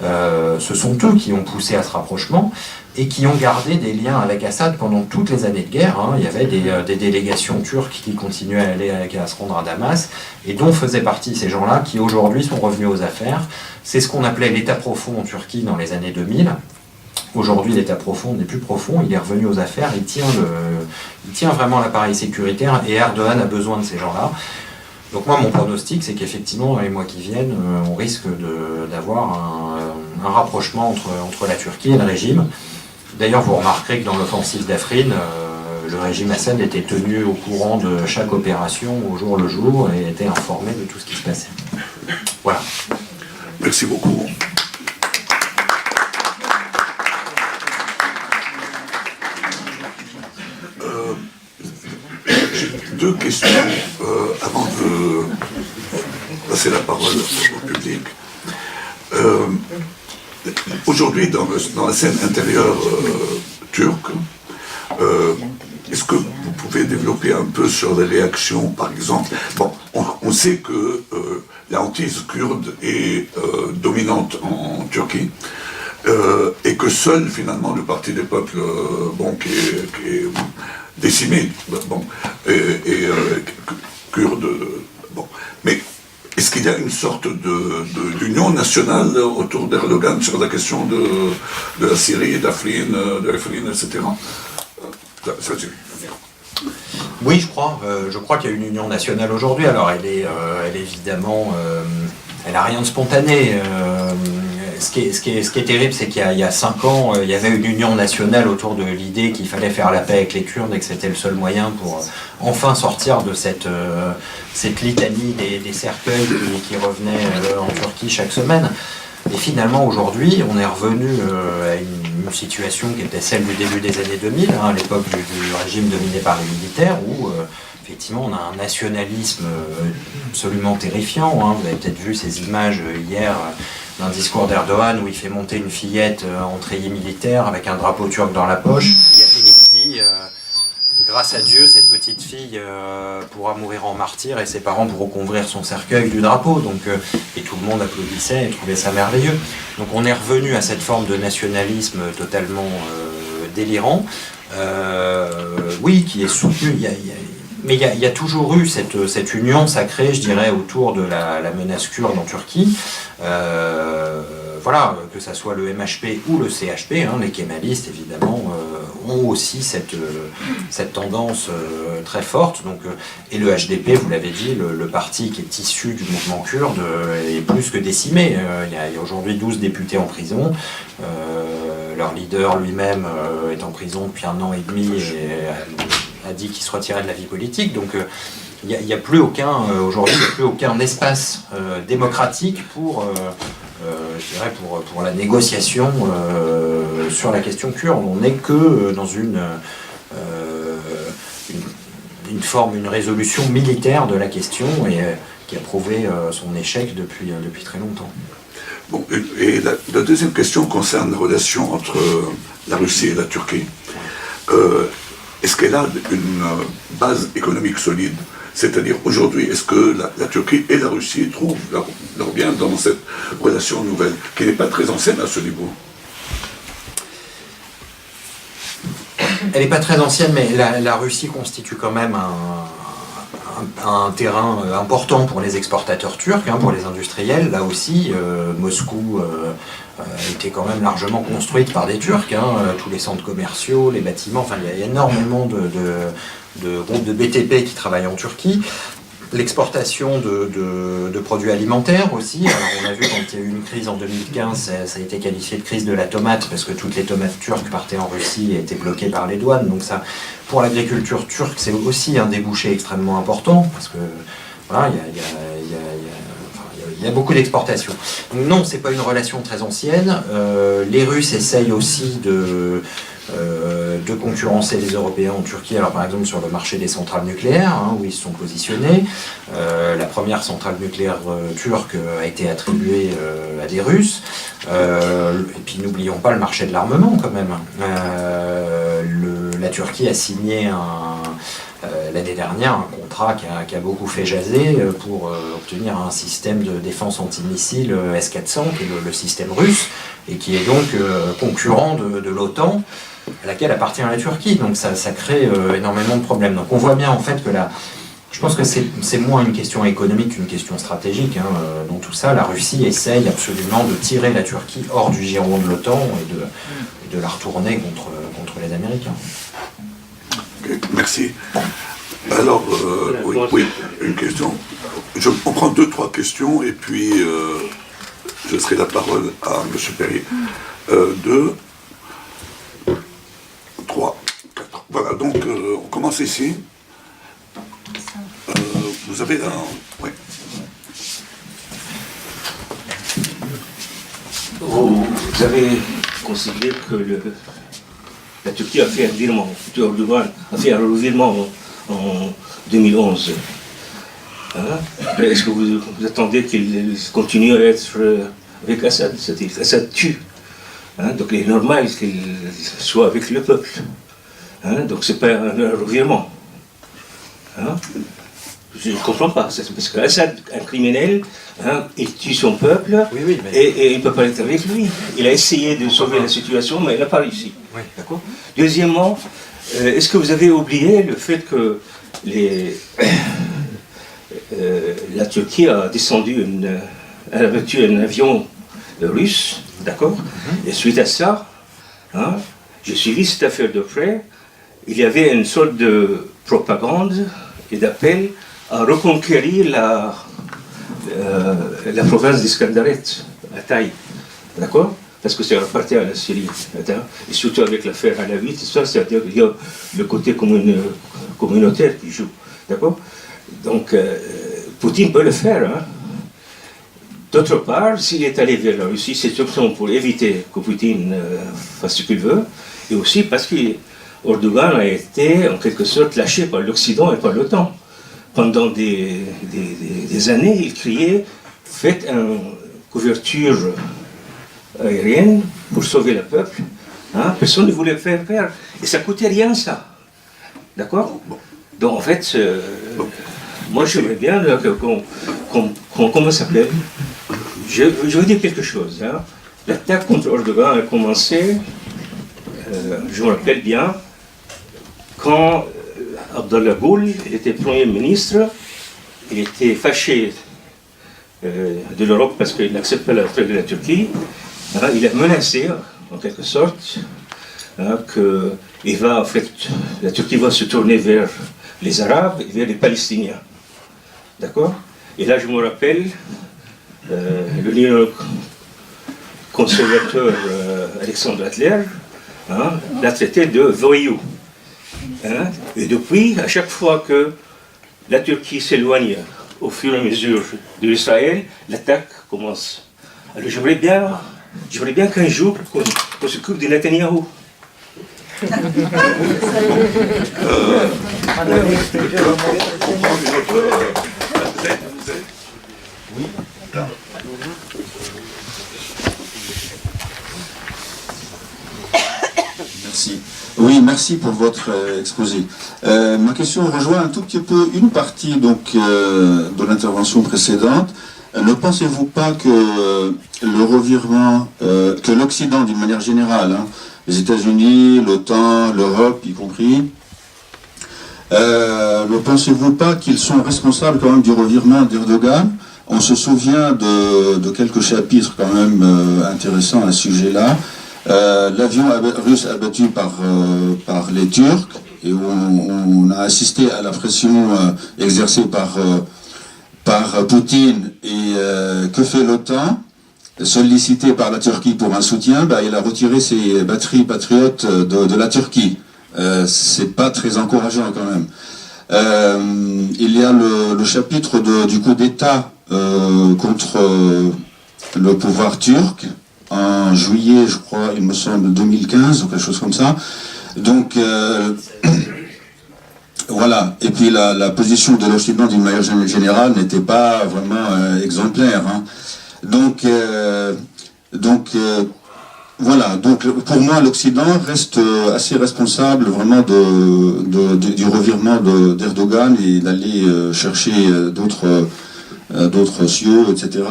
S2: ce sont eux qui ont poussé à ce rapprochement et qui ont gardé des liens avec Assad pendant toutes les années de guerre. Il y avait des délégations turques qui continuaient à se rendre à Damas et dont faisaient partie ces gens-là qui aujourd'hui sont revenus aux affaires. C'est ce qu'on appelait l'État profond en Turquie dans les années 2000. Aujourd'hui, l'État profond n'est plus profond, il est revenu aux affaires, il tient vraiment l'appareil sécuritaire et Erdogan a besoin de ces gens-là. Donc moi, mon pronostic, c'est qu'effectivement, dans les mois qui viennent, on risque d'avoir un rapprochement entre la Turquie et le régime. D'ailleurs, vous remarquerez que dans l'offensive d'Afrin, le régime Assad était tenu au courant de chaque opération au jour le jour et était informé de tout ce qui se passait. Voilà.
S1: Merci beaucoup. Deux questions avant de passer la parole au public. Aujourd'hui, dans la scène intérieure turque, est-ce que vous pouvez développer un peu sur les réactions, par exemple? Bon, on sait que la hantise kurde est dominante en Turquie. Et que seul finalement le Parti des peuples, qui est décimés, bon, kurdes, bon. Mais est-ce qu'il y a une sorte d'union nationale autour d'Erdogan sur la question de la Syrie, d'Afrin, etc. Ça,
S2: oui, je crois qu'il y a une union nationale aujourd'hui. Alors, elle est évidemment, elle n'a rien de spontané. Ce qui est terrible, c'est qu'il y a 5 ans, il y avait une union nationale autour de l'idée qu'il fallait faire la paix avec les Kurdes et que c'était le seul moyen pour enfin sortir de cette litanie des cercueils qui revenaient en Turquie chaque semaine. Et finalement, aujourd'hui, on est revenu à une situation qui était celle du début des années 2000, à l'époque du régime dominé par les militaires, où effectivement on a un nationalisme absolument terrifiant. Vous avez peut-être vu ces images hier d'un discours d'Erdogan où il fait monter une fillette en treillis militaire avec un drapeau turc dans la poche. Il dit grâce à Dieu, cette petite fille pourra mourir en martyr et ses parents pourront couvrir son cercueil du drapeau. Et tout le monde applaudissait et trouvait ça merveilleux. Donc on est revenu à cette forme de nationalisme totalement délirant, oui, qui est soutenu. Mais il y a toujours eu cette union sacrée, je dirais, autour de la menace kurde en Turquie. Voilà, que ça soit le MHP ou le CHP, les kémalistes évidemment ont aussi cette tendance très forte. Donc, et le HDP, vous l'avez dit, le parti qui est issu du mouvement kurde est plus que décimé. Il y a aujourd'hui 12 députés en prison. Leur leader lui-même est en prison depuis 1 an et demi et a dit qu'il se retirait de la vie politique. Donc il n'y a plus aucun, aujourd'hui, il n'y a plus aucun espace démocratique pour la négociation sur la question kurde. On n'est que dans une résolution militaire de la question et qui a prouvé son échec depuis très longtemps.
S1: Bon, et la deuxième question concerne la relation entre la Russie et la Turquie. Est-ce qu'elle a une base économique solide? C'est-à-dire, aujourd'hui, est-ce que la Turquie et la Russie trouvent leur bien dans cette relation nouvelle, qui n'est pas très ancienne à ce niveau?
S2: Elle n'est pas très ancienne, mais la Russie constitue quand même un terrain important pour les exportateurs turcs, pour les industriels. Là aussi, Moscou était quand même largement construite par des Turcs, tous les centres commerciaux, les bâtiments, enfin il y a énormément de groupes de BTP qui travaillent en Turquie. L'exportation de produits alimentaires aussi. Alors on a vu quand il y a eu une crise en 2015, ça a été qualifié de crise de la tomate parce que toutes les tomates turques partaient en Russie et étaient bloquées par les douanes. Donc ça, pour l'agriculture turque, c'est aussi un débouché extrêmement important parce que voilà, il y a beaucoup d'exportations. Non, c'est pas une relation très ancienne. Les Russes essayent aussi de concurrencer les Européens en Turquie, alors par exemple sur le marché des centrales nucléaires, où ils se sont positionnés. La première centrale nucléaire turque a été attribuée à des Russes. Et puis n'oublions pas le marché de l'armement quand même. La Turquie a signé l'année dernière un contrat qui a beaucoup fait jaser pour obtenir un système de défense antimissile S-400, qui est le système russe, et qui est donc concurrent de l'OTAN, à laquelle appartient la Turquie. Donc ça crée énormément de problèmes. Donc on voit bien en fait que je pense que c'est moins une question économique qu'une question stratégique. Dans tout ça, la Russie essaye absolument de tirer la Turquie hors du giron de l'OTAN et de la retourner contre les Américains.
S1: Okay, merci. Alors, oui, une question. On prend 2-3 questions et puis je laisserai la parole à M. Perrier. 2, 3, 4. Voilà, donc on commence ici. Vous avez là... Oui.
S3: Vous avez considéré que la Turquie a fait un virement, Erdogan a fait un revirement en 2011. Est-ce que vous attendez qu'il continue à être avec Assad? C'est-à-dire Assad tue. Donc il est normal qu'il soit avec le peuple. Donc c'est pas un revirement. Je ne comprends pas, parce qu'Assad, un criminel, il tue son peuple,
S2: oui, mais...
S3: et il ne peut pas être avec lui. Il a essayé de sauver la situation, mais il n'a pas réussi.
S2: Oui, d'accord.
S3: Deuxièmement, Est-ce que vous avez oublié le fait que la Turquie a descendu, elle a battu un avion russe, d'accord? Et suite à ça, hein, j'ai suivi cette affaire de près. Il y avait une sorte de propagande et d'appel à reconquérir la province d'Iskandaret, à Taï, d'accord? Parce que c'est appartient à la Syrie, et surtout avec l'affaire Alaouite, c'est-à-dire qu'il y a le côté communautaire qui joue, d'accord? Donc, Poutine peut le faire, hein. D'autre part, s'il est allé vers la Russie, c'est surtout pour éviter que Poutine fasse ce qu'il veut, et aussi parce qu'Erdogan a été en quelque sorte lâché par l'Occident et par l'OTAN. Pendant des années, il criait « Faites une couverture aérienne pour sauver le peuple. Hein? » Personne ne voulait le faire. Et ça ne coûtait rien, ça. D'accord? Donc, en fait, moi, j'aimerais bien comment ça s'appelle? Je veux dire quelque chose. Hein. L'attaque contre Erdogan a commencé, je me rappelle bien, quand Abdallah Gül était Premier ministre, il était fâché de l'Europe parce qu'il n'acceptait pas la trêve de la Turquie. Hein, il a menacé, en quelque sorte, hein, que la Turquie va se tourner vers les Arabes et vers les Palestiniens. D'accord? Et là, je me rappelle, le leader conservateur Alexandre Adler l'a traité de voyou. Hein? Et depuis, à chaque fois que la Turquie s'éloigne au fur et à mesure de l'Israël, l'attaque commence. Alors j'aimerais bien qu'un jour qu'on s'occupe de Netanyahou.
S1: Oui.
S4: Merci. Oui, merci pour votre exposé. Ma question rejoint un tout petit peu une partie donc, de l'intervention précédente. Ne pensez-vous pas que le revirement, que l'Occident d'une manière générale, hein, les États-Unis, l'OTAN, l'Europe y compris, ne pensez-vous pas qu'ils sont responsables quand même du revirement d'Erdogan? On se souvient de quelques chapitres quand même intéressants à ce sujet-là. L'avion russe abattu par les Turcs, et où on a assisté à la pression exercée par Poutine. Et que fait l'OTAN? Sollicité par la Turquie pour un soutien, il a retiré ses batteries patriotes de la Turquie. C'est pas très encourageant quand même. Il y a le chapitre du coup d'État contre le pouvoir turc en juillet, je crois, il me semble 2015 ou quelque chose comme ça. Donc voilà. Et puis la position de l'Occident d'une manière générale n'était pas vraiment exemplaire. Hein. Donc voilà, donc pour moi l'Occident reste assez responsable vraiment du revirement d'Erdogan et d'aller chercher d'autres cieux, etc.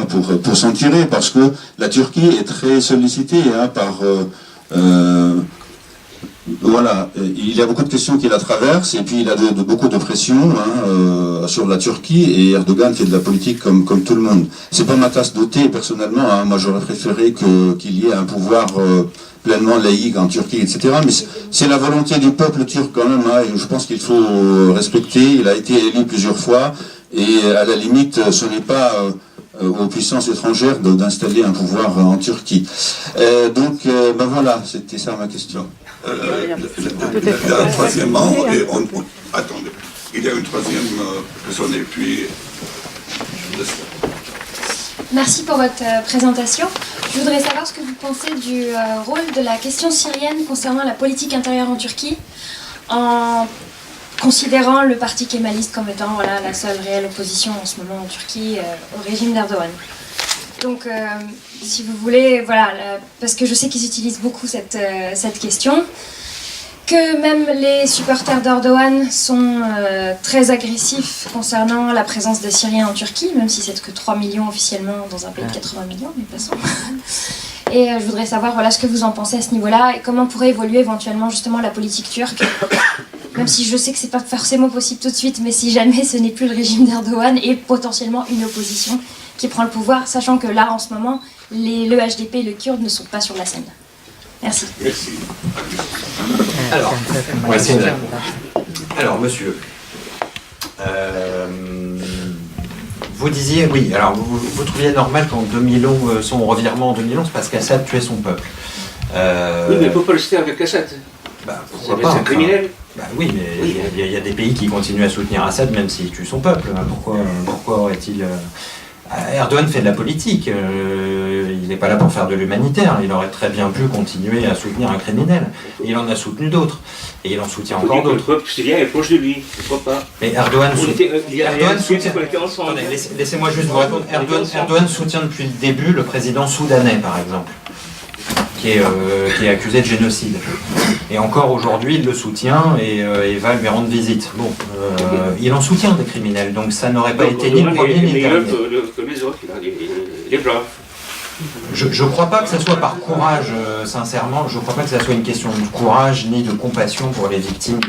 S4: pour s'en tirer, parce que la Turquie est très sollicitée hein, voilà, il y a beaucoup de questions qui la traversent, et puis il y a beaucoup de pression hein, sur la Turquie, et Erdogan fait de la politique comme tout le monde. C'est pas ma tasse de thé, personnellement, hein. Moi j'aurais préféré qu'il y ait un pouvoir pleinement laïque en Turquie, etc. Mais c'est la volonté du peuple turc quand même, hein, et je pense qu'il faut respecter. Il a été élu plusieurs fois, et à la limite, ce n'est pas aux puissances étrangères d'installer un pouvoir en Turquie. Donc voilà, c'était ça ma question.
S1: Troisièmement, attendez, il y a une troisième personne, et puis je laisse.
S5: Merci pour votre présentation. Je voudrais savoir ce que vous pensez du rôle de la question syrienne concernant la politique intérieure en Turquie, en considérant le parti kémaliste comme étant la seule réelle opposition en ce moment en Turquie au régime d'Erdogan. Donc, si vous voulez, parce que je sais qu'ils utilisent beaucoup cette question, que même les supporters d'Erdogan sont très agressifs concernant la présence des Syriens en Turquie, même si c'est que 3 millions officiellement dans un pays de 80 millions, mais passons. Et je voudrais savoir voilà, ce que vous en pensez à ce niveau-là et comment pourrait évoluer éventuellement justement la politique turque. Même si je sais que c'est pas forcément possible tout de suite, mais si jamais ce n'est plus le régime d'Erdogan et potentiellement une opposition qui prend le pouvoir, sachant que là en ce moment, le HDP et le Kurde ne sont pas sur la scène. Merci.
S1: Merci.
S2: Alors, ouais, c'est vrai. Alors, monsieur, vous disiez, oui, alors vous trouviez normal qu'en 2011, son revirement en 2011, parce qu'Assad tuait son peuple.
S3: Oui, mais il ne peut pas rester avec Assad.
S2: Pourquoi
S3: C'est
S2: pas,
S3: un criminel.
S2: Oui, mais il y a des pays qui continuent à soutenir Assad même s'il tue son peuple. Pourquoi aurait-il... Erdogan fait de la politique, il n'est pas là pour faire de l'humanitaire, il aurait très bien pu continuer à soutenir un criminel. Et il en a soutenu d'autres, et il en soutient encore d'autres.
S3: Le peuple syrien est proche de lui, pourquoi pas.
S2: Mais Erdogan soutient...
S3: On était ensemble.
S2: Attendez, laissez-moi juste vous répondre. Erdogan soutient depuis le début le président soudanais, par exemple, qui est accusé de génocide. Et encore aujourd'hui, il le soutient et va lui rendre visite. Bon, il en soutient des criminels, donc ça n'aurait pas été ni le premier ni le dernier.
S3: Que les autres, les braves.
S2: Je ne crois pas que ce soit par courage, sincèrement, je ne crois pas que ce soit une question de courage ni de compassion pour les victimes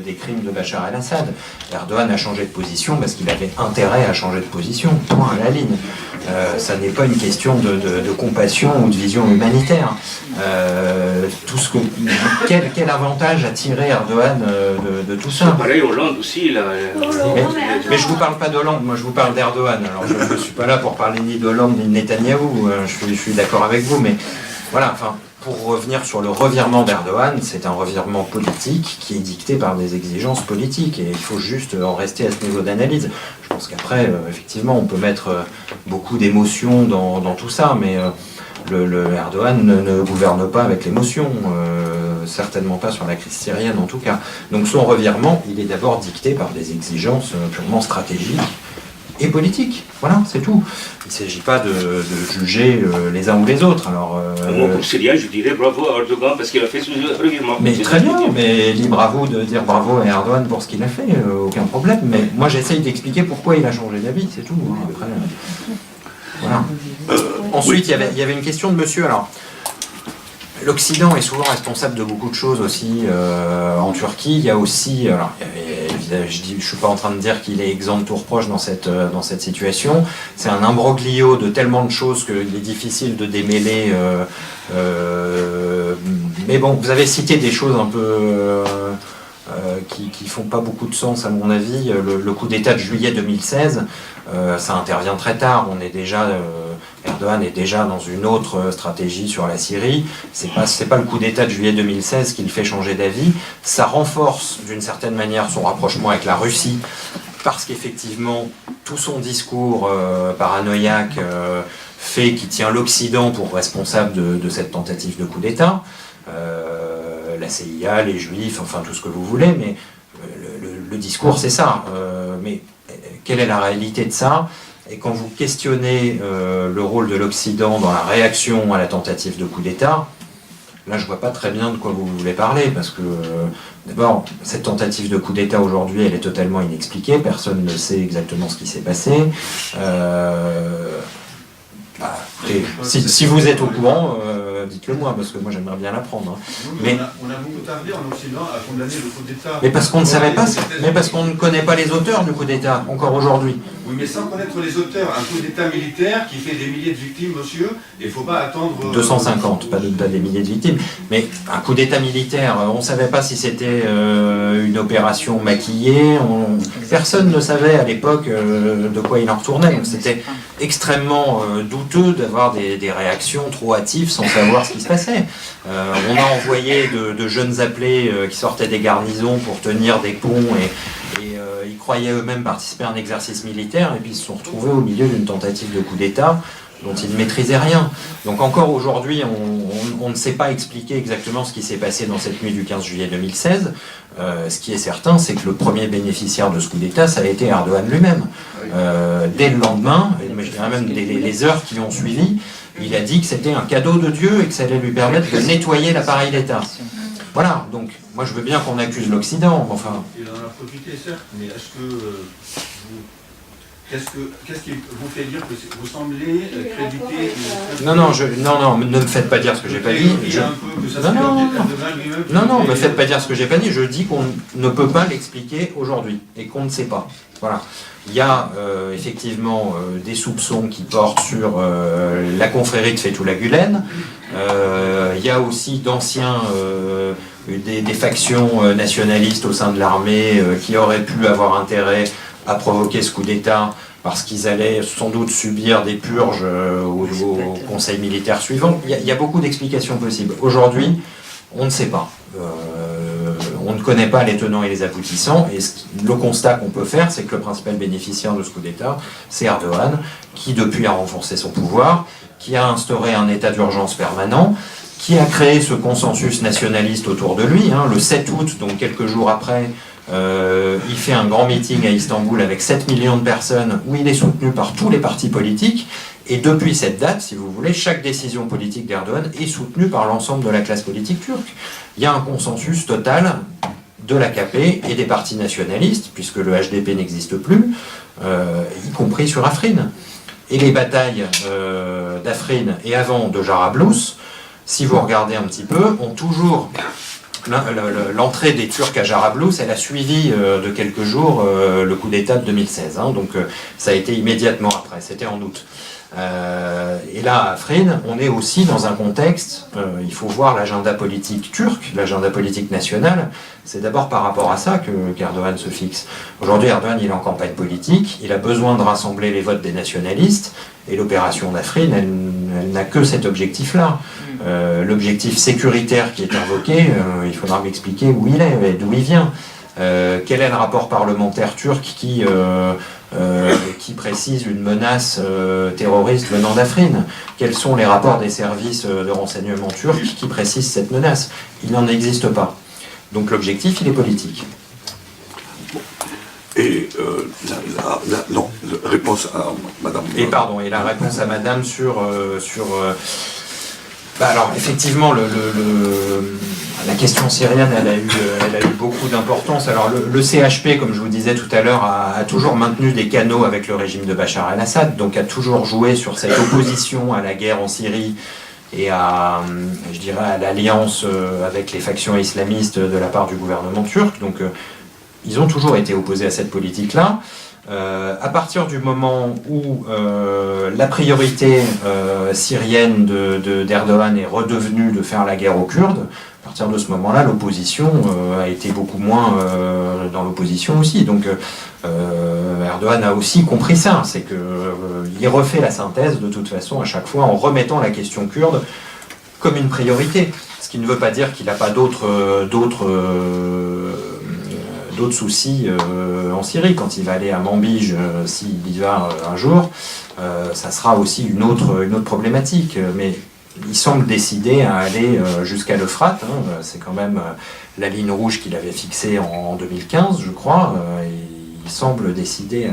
S2: des crimes de Bachar el-Assad. Erdogan a changé de position parce qu'il avait intérêt à changer de position, point à la ligne. Ça n'est pas une question de compassion ou de vision humanitaire. Quel avantage a tiré Erdogan de tout ça?
S3: Pareil, Hollande aussi.
S2: Mais je ne vous parle pas d'Hollande, moi je vous parle d'Erdogan. Alors je ne suis pas là pour parler ni d'Hollande ni de Netanyahou, je suis d'accord avec vous, mais voilà, enfin, pour revenir sur le revirement d'Erdogan, c'est un revirement politique qui est dicté par des exigences politiques et il faut juste en rester à ce niveau d'analyse. Je pense qu'après, effectivement, on peut mettre beaucoup d'émotions dans tout ça, mais le Erdogan ne gouverne pas avec l'émotion, certainement pas sur la crise syrienne en tout cas. Donc son revirement, il est d'abord dicté par des exigences purement stratégiques et politiques. Voilà, c'est tout. Il ne s'agit pas de juger les uns ou les autres. Alors,
S3: moi, comme Syrien, je dirais bravo à Erdogan parce qu'il a fait ce revirement.
S2: Mais très bien, mais libre à vous de dire bravo à Erdogan pour ce qu'il a fait, aucun problème. Mais moi, j'essaye d'expliquer pourquoi il a changé d'avis, c'est tout. Hein. Après, voilà. Ensuite, il y avait une question de monsieur. Alors, l'Occident est souvent responsable de beaucoup de choses aussi en Turquie. Il y a aussi, alors, je ne suis pas en train de dire qu'il est exempt de tout reproche dans cette situation. C'est un imbroglio de tellement de choses qu'il est difficile de démêler. Mais bon, vous avez cité des choses un peu qui font pas beaucoup de sens à mon avis. Le coup d'État de juillet 2016, ça intervient très tard. On est déjà Erdogan est déjà dans une autre stratégie sur la Syrie. C'est pas le coup d'État de juillet 2016 qui le fait changer d'avis. Ça renforce d'une certaine manière son rapprochement avec la Russie, parce qu'effectivement, tout son discours paranoïaque fait qu'il tient l'Occident pour responsable de cette tentative de coup d'État. La CIA, les Juifs, enfin tout ce que vous voulez, mais le discours c'est ça. Mais quelle est la réalité de ça ? Et quand vous questionnez le rôle de l'Occident dans la réaction à la tentative de coup d'État, là je vois pas très bien de quoi vous voulez parler, parce que d'abord, cette tentative de coup d'État aujourd'hui, elle est totalement inexpliquée, personne ne sait exactement ce qui s'est passé. Et si vous êtes au courant, dites-le moi, parce que moi j'aimerais bien l'apprendre. Hein.
S6: Mais on a beaucoup tardé en Occident à condamner le coup d'État.
S2: Mais parce qu'on ne savait pas, mais parce qu'on ne connaît pas les auteurs du coup d'État, encore aujourd'hui.
S6: Oui, mais sans connaître les auteurs, un coup d'État militaire qui fait des milliers de victimes, monsieur, il ne faut pas attendre...
S2: 250, pas des milliers de victimes, mais un coup d'État militaire, on ne savait pas si c'était une opération maquillée, personne ne savait à l'époque de quoi il en retournait, donc c'était extrêmement douteux d'avoir des réactions trop hâtives sans savoir ce qui se passait. On a envoyé de jeunes appelés qui sortaient des garnisons pour tenir des ponts et ils croyaient eux-mêmes participer à un exercice militaire et puis ils se sont retrouvés au milieu d'une tentative de coup d'État dont ils ne maîtrisaient rien. Donc encore aujourd'hui, on ne sait pas expliquer exactement ce qui s'est passé dans cette nuit du 15 juillet 2016. Ce qui est certain, c'est que le premier bénéficiaire de ce coup d'État, ça a été Erdogan lui-même. Dès le lendemain, mais je dirais même les heures qui ont suivi, il a dit que c'était un cadeau de Dieu et que ça allait lui permettre de nettoyer l'appareil d'État. Voilà, donc moi je veux bien qu'on accuse l'Occident, enfin...
S6: Il en a profité, certes, mais est-ce que Qu'est-ce qui vous fait dire que vous semblez créditer...
S2: Non, ne me faites pas dire ce que j'ai pas dit. Non, me faites pas dire ce que j'ai pas dit. Je dis qu'on ne peut pas l'expliquer aujourd'hui et qu'on ne sait pas. Voilà. Il y a effectivement des soupçons qui portent sur la confrérie de Fethullah Gülen. Il y a aussi d'anciens... des factions nationalistes au sein de l'armée qui auraient pu avoir intérêt à provoquer ce coup d'État parce qu'ils allaient sans doute subir des purges au conseil militaire suivant. Il y a beaucoup d'explications possibles. Aujourd'hui, on ne sait pas. On ne connaît pas les tenants et les aboutissants, et le constat qu'on peut faire, c'est que le principal bénéficiaire de ce coup d'État, c'est Erdogan, qui depuis a renforcé son pouvoir, qui a instauré un état d'urgence permanent, qui a créé ce consensus nationaliste autour de lui. Le 7 août, donc quelques jours après, il fait un grand meeting à Istanbul avec 7 millions de personnes, où il est soutenu par tous les partis politiques, et depuis cette date, si vous voulez, chaque décision politique d'Erdogan est soutenue par l'ensemble de la classe politique turque. Il y a un consensus total de l'AKP et des partis nationalistes, puisque le HDP n'existe plus, y compris sur Afrin. Et les batailles d'Afrin et avant de Jarablus, si vous regardez un petit peu, ont toujours... L'entrée des Turcs à Jarablus, elle a suivi de quelques jours le coup d'État de 2016. Donc ça a été immédiatement après, c'était en août. Et là, à Afrin, on est aussi dans un contexte, il faut voir l'agenda politique turc, l'agenda politique national, c'est d'abord par rapport à ça qu'Erdogan se fixe. Aujourd'hui, Erdogan, il est en campagne politique, il a besoin de rassembler les votes des nationalistes, et l'opération d'Afrin, elle n'a que cet objectif-là. L'objectif sécuritaire qui est invoqué, il faudra m'expliquer où il est, et d'où il vient. Quel est le rapport parlementaire turc qui précise une menace terroriste venant d'Afrin? Quels sont les rapports des services de renseignement turcs qui précisent cette menace? Il n'en existe pas. Donc l'objectif, il est politique.
S1: Et réponse à Madame...
S2: Et la réponse à Madame sur alors effectivement, la question syrienne, elle a eu beaucoup d'importance. Alors le CHP, comme je vous disais tout à l'heure, a toujours maintenu des canaux avec le régime de Bachar el-Assad, donc a toujours joué sur cette opposition à la guerre en Syrie et à l'alliance avec les factions islamistes de la part du gouvernement turc. Donc ils ont toujours été opposés à cette politique-là. À partir du moment où la priorité syrienne d'Erdogan est redevenue de faire la guerre aux Kurdes, à partir de ce moment-là, l'opposition a été beaucoup moins dans l'opposition aussi. Donc Erdogan a aussi compris ça, c'est qu'il refait la synthèse de toute façon à chaque fois en remettant la question kurde comme une priorité. Ce qui ne veut pas dire qu'il n'a pas d'autres soucis en Syrie. Quand il va aller à Manbij, s'il y va un jour, ça sera aussi une autre problématique. Mais il semble décidé à aller jusqu'à l'Euphrate. C'est quand même la ligne rouge qu'il avait fixée en 2015, je crois. Il semble décidé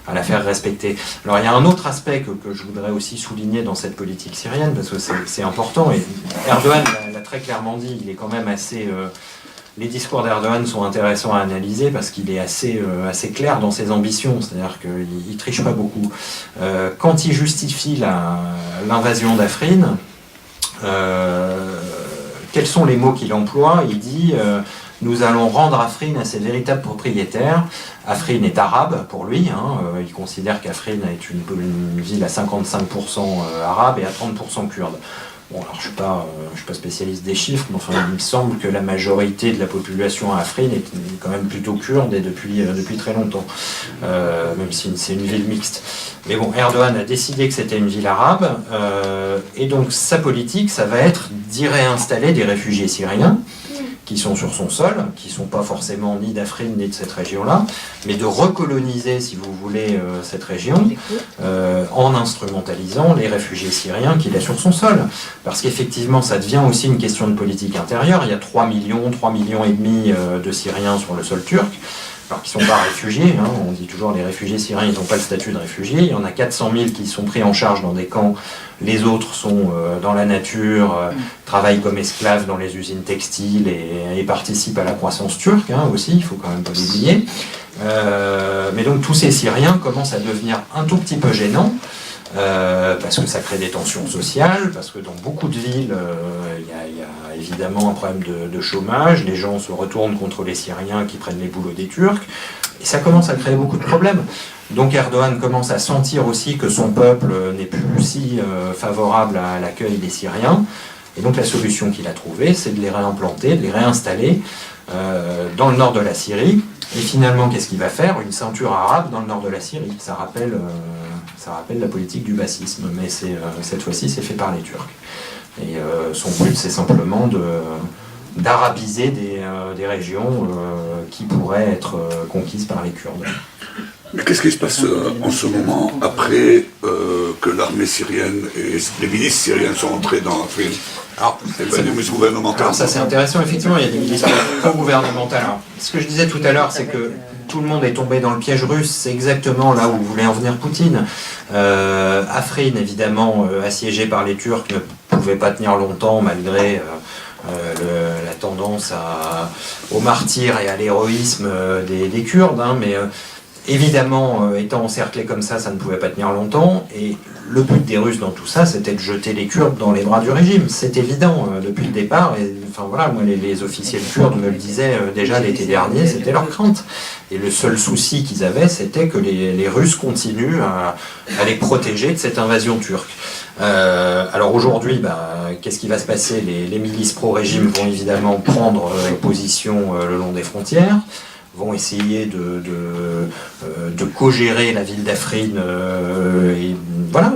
S2: à la faire respecter. Alors il y a un autre aspect que je voudrais aussi souligner dans cette politique syrienne, parce que c'est important, et Erdogan l'a très clairement dit, il est quand même assez... Les discours d'Erdogan sont intéressants à analyser parce qu'il est assez clair dans ses ambitions, c'est-à-dire qu'il ne triche pas beaucoup. Quand il justifie l'invasion d'Afrin, quels sont les mots qu'il emploie? Il dit nous allons rendre Afrin à ses véritables propriétaires. Afrin est arabe pour lui, il considère qu'Afrin est une ville à 55% arabe et à 30% kurde. Bon, alors je suis pas spécialiste des chiffres, mais enfin, il me semble que la majorité de la population à Afrin est quand même plutôt kurde et depuis très longtemps, même si c'est une ville mixte. Mais bon, Erdogan a décidé que c'était une ville arabe, et donc sa politique, ça va être d'y réinstaller des réfugiés syriens qui sont sur son sol, qui ne sont pas forcément ni d'Afrin ni de cette région-là, mais de recoloniser, si vous voulez, cette région, en instrumentalisant les réfugiés syriens qu'il a sur son sol. Parce qu'effectivement, ça devient aussi une question de politique intérieure. Il y a 3,5 millions de Syriens sur le sol turc. alors qui ne sont pas réfugiés, hein, on dit toujours les réfugiés syriens, ils n'ont pas le statut de réfugiés, il y en a 400 000 qui sont pris en charge dans des camps, les autres sont dans la nature, travaillent comme esclaves dans les usines textiles et participent à la croissance turque hein, aussi, il faut quand même pas l'oublier. Mais donc tous ces Syriens commencent à devenir un tout petit peu gênants, parce que ça crée des tensions sociales, parce que dans beaucoup de villes, il y a évidemment un problème de chômage, les gens se retournent contre les Syriens qui prennent les boulots des Turcs, et ça commence à créer beaucoup de problèmes. Donc Erdogan commence à sentir aussi que son peuple n'est plus si favorable à l'accueil des Syriens, et donc la solution qu'il a trouvée, c'est de les réimplanter, de les réinstaller dans le nord de la Syrie. Et finalement, qu'est-ce qu'il va faire? Une ceinture arabe dans le nord de la Syrie. Ça rappelle la politique du bassisme, mais cette fois-ci, c'est fait par les Turcs. Et son but, c'est simplement d'arabiser des régions qui pourraient être conquises par les Kurdes.
S1: Mais qu'est-ce qui se passe en ce moment, après que l'armée syrienne et les milices syriennes sont entrées dans Afrin?
S2: Alors,
S1: c'est pas des milices gouvernementales.
S2: Alors ça c'est intéressant, effectivement, il y a des milices pro-gouvernementales. Alors, ce que je disais tout à l'heure, c'est que tout le monde est tombé dans le piège russe, c'est exactement là où voulait en venir Poutine. Afrin, évidemment, assiégé par les Turcs, ne pouvait pas tenir longtemps malgré la tendance au martyre et à l'héroïsme des Kurdes, hein, mais évidemment, étant encerclé comme ça ne pouvait pas tenir longtemps, et le but des Russes dans tout ça, c'était de jeter les Kurdes dans les bras du régime. C'est évident depuis le départ, et enfin voilà, moi les officiels kurdes me le disaient déjà l'été dernier, c'était leur crainte. Et le seul souci qu'ils avaient, c'était que les Russes continuent à les protéger de cette invasion turque. Alors aujourd'hui, qu'est-ce qui va se passer? Les milices pro-régime vont évidemment prendre position le long des frontières, vont essayer de co-gérer la ville d'Afrin et voilà,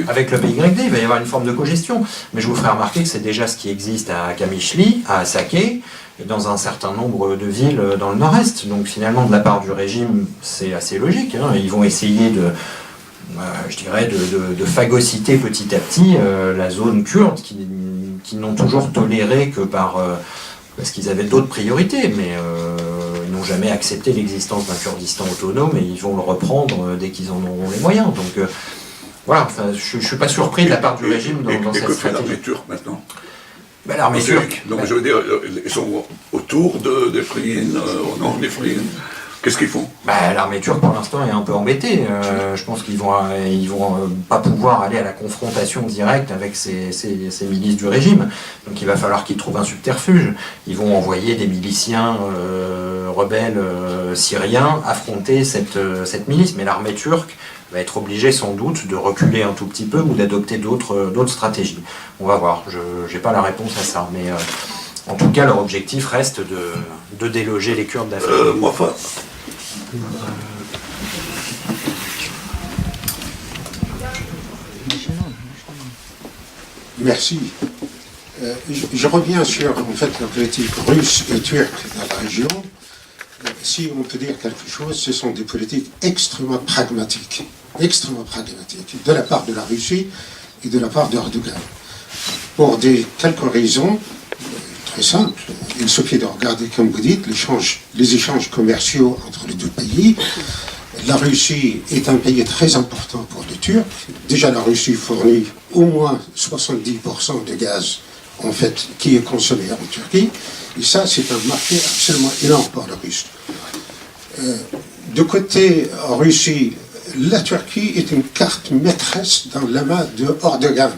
S2: avec le PYD, il va y avoir une forme de co-gestion. Mais je vous ferai remarquer que c'est déjà ce qui existe à Kamishli, à Saké, et dans un certain nombre de villes dans le nord-est. Donc finalement, de la part du régime, c'est assez logique, hein. Ils vont essayer de phagocyter petit à petit la zone kurde qui n'ont toujours toléré que parce qu'ils avaient d'autres priorités, mais ils n'ont jamais accepté l'existence d'un Kurdistan autonome, et ils vont le reprendre dès qu'ils en auront les moyens. Donc voilà, enfin, je ne suis pas surpris de la part du régime dans cette stratégie. Et que fait
S1: l'armée turque maintenant?
S2: L'armée turque...
S1: Donc je veux dire, ils sont autour d'Afrin, au nord d'Afrin. Qu'est-ce qu'ils font?
S2: L'armée turque, pour l'instant, est un peu embêtée. Je pense qu'ils vont pas pouvoir aller à la confrontation directe avec ces milices du régime. Donc il va falloir qu'ils trouvent un subterfuge. Ils vont envoyer des miliciens rebelles syriens affronter cette milice. Mais l'armée turque va être obligée sans doute de reculer un tout petit peu ou d'adopter d'autres stratégies. On va voir. Je n'ai pas la réponse à ça. Mais en tout cas, leur objectif reste de déloger les Kurdes d'Afrique.
S7: Merci. Je reviens sur en fait, la politique russe et turque dans la région. Si on peut dire quelque chose, ce sont des politiques extrêmement pragmatiques de la part de la Russie et de la part d'Erdogan. Pour quelques raisons très simples. Il suffit de regarder, comme vous dites, les échanges commerciaux entre les deux pays. La Russie est un pays très important pour les Turcs. Déjà, la Russie fournit au moins 70% de gaz, en fait, qui est consommé en Turquie. Et ça, c'est un marché absolument énorme pour les Russes. De côté Russie, la Turquie est une carte maîtresse dans la main de Erdogan.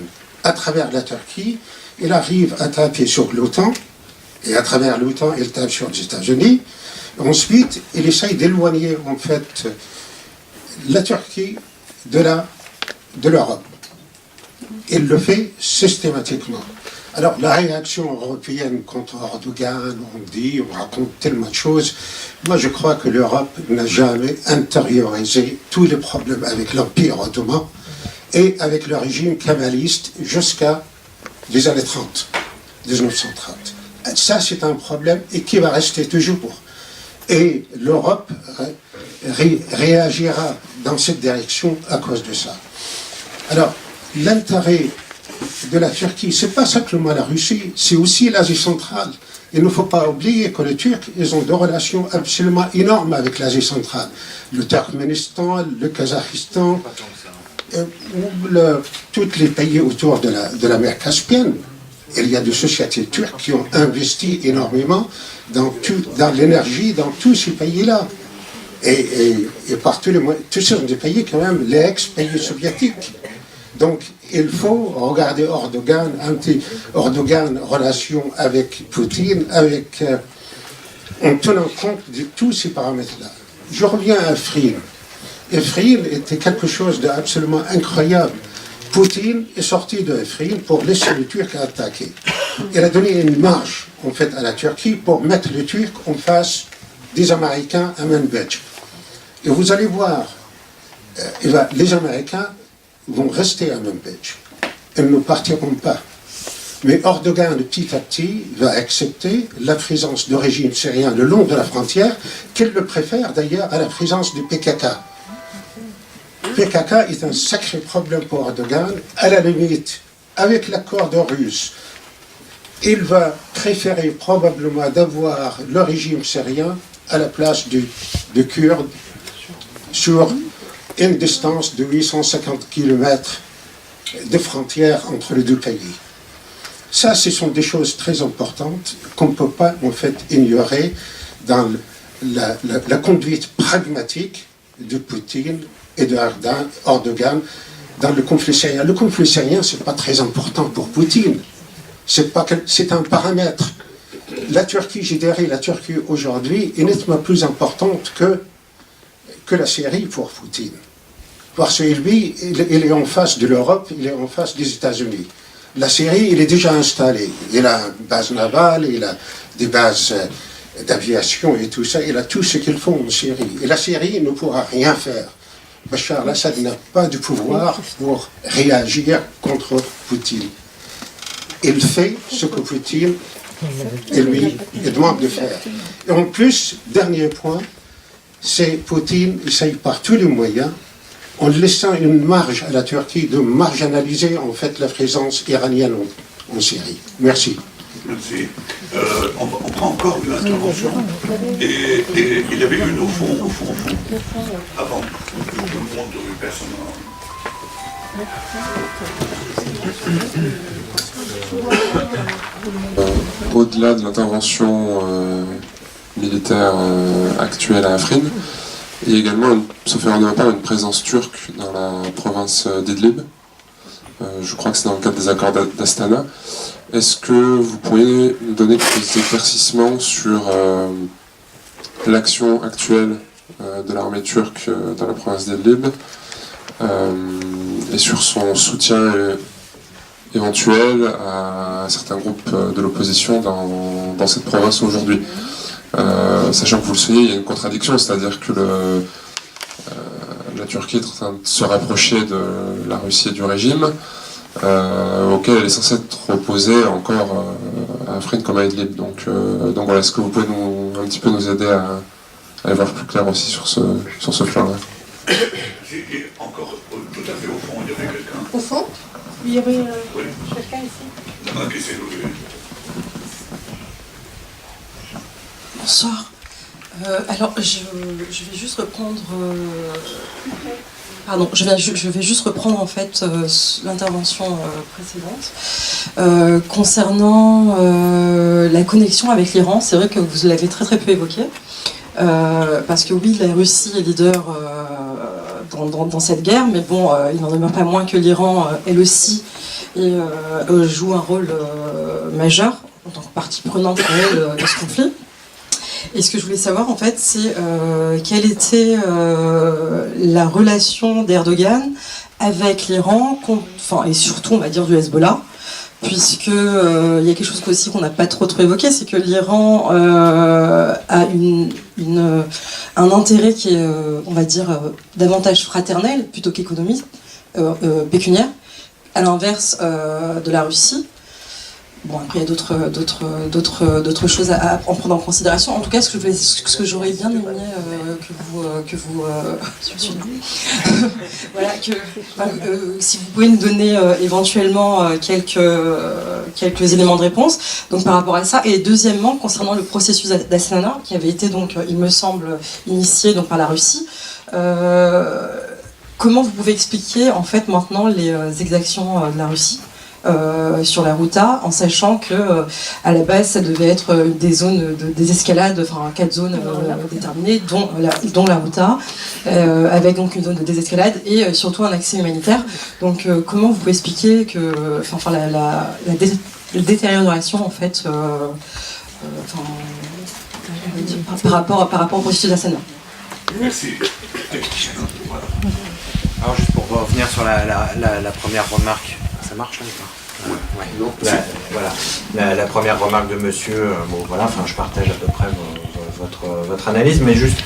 S7: À travers la Turquie, il arrive à taper sur l'OTAN, et à travers l'OTAN, il tape sur les États-Unis. Ensuite, il essaye d'éloigner, en fait, la Turquie de l'Europe. Il le fait systématiquement. Alors, la réaction européenne contre Erdogan, on raconte tellement de choses. Moi, je crois que l'Europe n'a jamais intériorisé tous les problèmes avec l'Empire ottoman et avec le régime kamaliste jusqu'à les années 30, 1930. Ça, c'est un problème et qui va rester toujours. Et l'Europe réagira dans cette direction à cause de ça. Alors, l'intérêt de la Turquie, ce n'est pas simplement la Russie, c'est aussi l'Asie centrale. Il ne faut pas oublier que les Turcs, ils ont des relations absolument énormes avec l'Asie centrale. Le Turkménistan, le Kazakhstan, tous les pays autour de la mer Caspienne. Il y a des sociétés turques qui ont investi énormément dans l'énergie dans tous ces pays-là. Et par tous ces sont des pays quand même, les ex-pays soviétiques. Donc il faut regarder Erdogan, relation avec Poutine, en tenant compte de tous ces paramètres-là. Je reviens à Afrin. Afrin était quelque chose d'absolument incroyable. Poutine est sorti de Afrin pour laisser les Turcs attaquer. Il a donné une marge, en fait, à la Turquie pour mettre les Turcs en face des Américains à Manbij. Et vous allez voir, les Américains vont rester à Manbij. Ils ne partiront pas. Mais Erdogan, petit à petit, va accepter la présence du régime syrien le long de la frontière, qu'il le préfère d'ailleurs à la présence du PKK. PKK est un sacré problème pour Erdogan, à la limite, avec l'accord de Russes. Il va préférer probablement d'avoir le régime syrien à la place du Kurde sur une distance de 850 km de frontière entre les deux pays. Ça, ce sont des choses très importantes qu'on ne peut pas en fait ignorer dans la conduite pragmatique de Poutine et de Erdogan dans le conflit syrien. Le conflit syrien, ce n'est pas très important pour Poutine. C'est un paramètre. La Turquie, j'ai dirais, la Turquie aujourd'hui est nettement plus importante que la Syrie pour Poutine. Parce que lui, il est en face de l'Europe, il est en face des États-Unis. La Syrie, il est déjà installé. Il a une base navale, il a des bases d'aviation et tout ça. Il a tout ce qu'il faut en Syrie. Et la Syrie ne pourra rien faire. Bachar al-Assad n'a pas de pouvoir pour réagir contre Poutine. Il fait ce que Poutine lui demande de faire. Et en plus, dernier point, c'est Poutine essaye par tous les moyens, en laissant une marge à la Turquie, de marginaliser en fait la présence iranienne en Syrie. Merci.
S1: Merci. On prend encore une intervention. Et il y avait une au fond. Avant. Je vous demande de personne.
S8: Au-delà de l'intervention militaire actuelle à Afrin, il y a également, sauf erreur de ma part, une présence turque dans la province d'Idlib. Je crois que c'est dans le cadre des accords d'Astana. Est-ce que vous pourriez nous donner quelques éclaircissements sur l'action actuelle de l'armée turque dans la province d'Idlib et sur son soutien éventuel à certains groupes de l'opposition dans cette province aujourd'hui? Sachant que vous le savez, il y a une contradiction, c'est-à-dire que la Turquie est en train de se rapprocher de la Russie et du régime, auquel elle est censée être opposée encore à Afrin comme à Idlib. Donc voilà, est-ce que vous pouvez un petit peu nous aider à y voir plus clair aussi sur ce plan-là?
S1: Encore tout à fait au fond, il y avait quelqu'un.
S9: Au fond? Il y avait
S1: Oui.
S9: quelqu'un ici.
S1: Il y en a qui s'est levé.
S9: Bonsoir. Alors, je vais juste reprendre. Pardon, je vais juste reprendre en fait l'intervention précédente concernant la connexion avec l'Iran. C'est vrai que vous l'avez très très peu évoqué, parce que oui, la Russie est leader dans cette guerre, mais bon, il n'en demeure pas moins que l'Iran, elle aussi, joue un rôle majeur en tant que partie prenante réelle de ce conflit. Et ce que je voulais savoir, en fait, c'est quelle était la relation d'Erdogan avec l'Iran, et surtout, on va dire, du Hezbollah, puisque il y a quelque chose aussi qu'on n'a pas trop évoqué, c'est que l'Iran a un intérêt qui est, on va dire, davantage fraternel plutôt qu'économique, pécuniaire, à l'inverse de la Russie. Bon, après, il y a d'autres choses à prendre en considération. En tout cas, ce que j'aurais bien aimé voilà, si vous pouvez nous donner éventuellement quelques éléments de réponse donc, par rapport à ça. Et deuxièmement, concernant le processus d'Astana, qui avait été, donc, il me semble, initié donc, par la Russie, comment vous pouvez expliquer en fait maintenant les exactions de la Russie sur la Routa, en sachant que à la base ça devait être des zones de désescalade, enfin 4 zones déterminées, dont la Routa, avec donc une zone de désescalade et surtout un accès humanitaire. Donc comment vous pouvez expliquer que, la détérioration en fait, par rapport au processus d'Astana.
S1: Merci.
S2: Alors juste pour revenir sur la première remarque, ça marche là ou pas? Voilà, la première remarque de monsieur, je partage à peu près votre analyse, mais juste,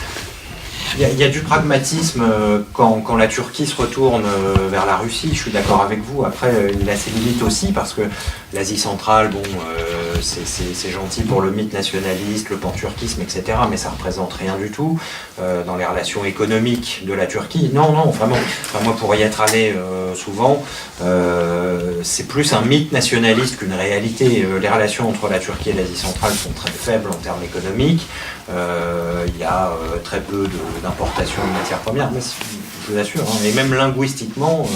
S2: il y a du pragmatisme quand la Turquie se retourne vers la Russie, je suis d'accord avec vous. Après, il a ses limites aussi, parce que l'Asie centrale, c'est gentil pour le mythe nationaliste, le panturquisme, etc., mais ça représente rien du tout dans les relations économiques de la Turquie. Non, vraiment. Enfin, moi, pour y être allé souvent, c'est plus un mythe nationaliste qu'une réalité. Les relations entre la Turquie et l'Asie centrale sont très faibles en termes économiques. Il y a très peu d'importation de matières premières, mais je vous assure, et même linguistiquement,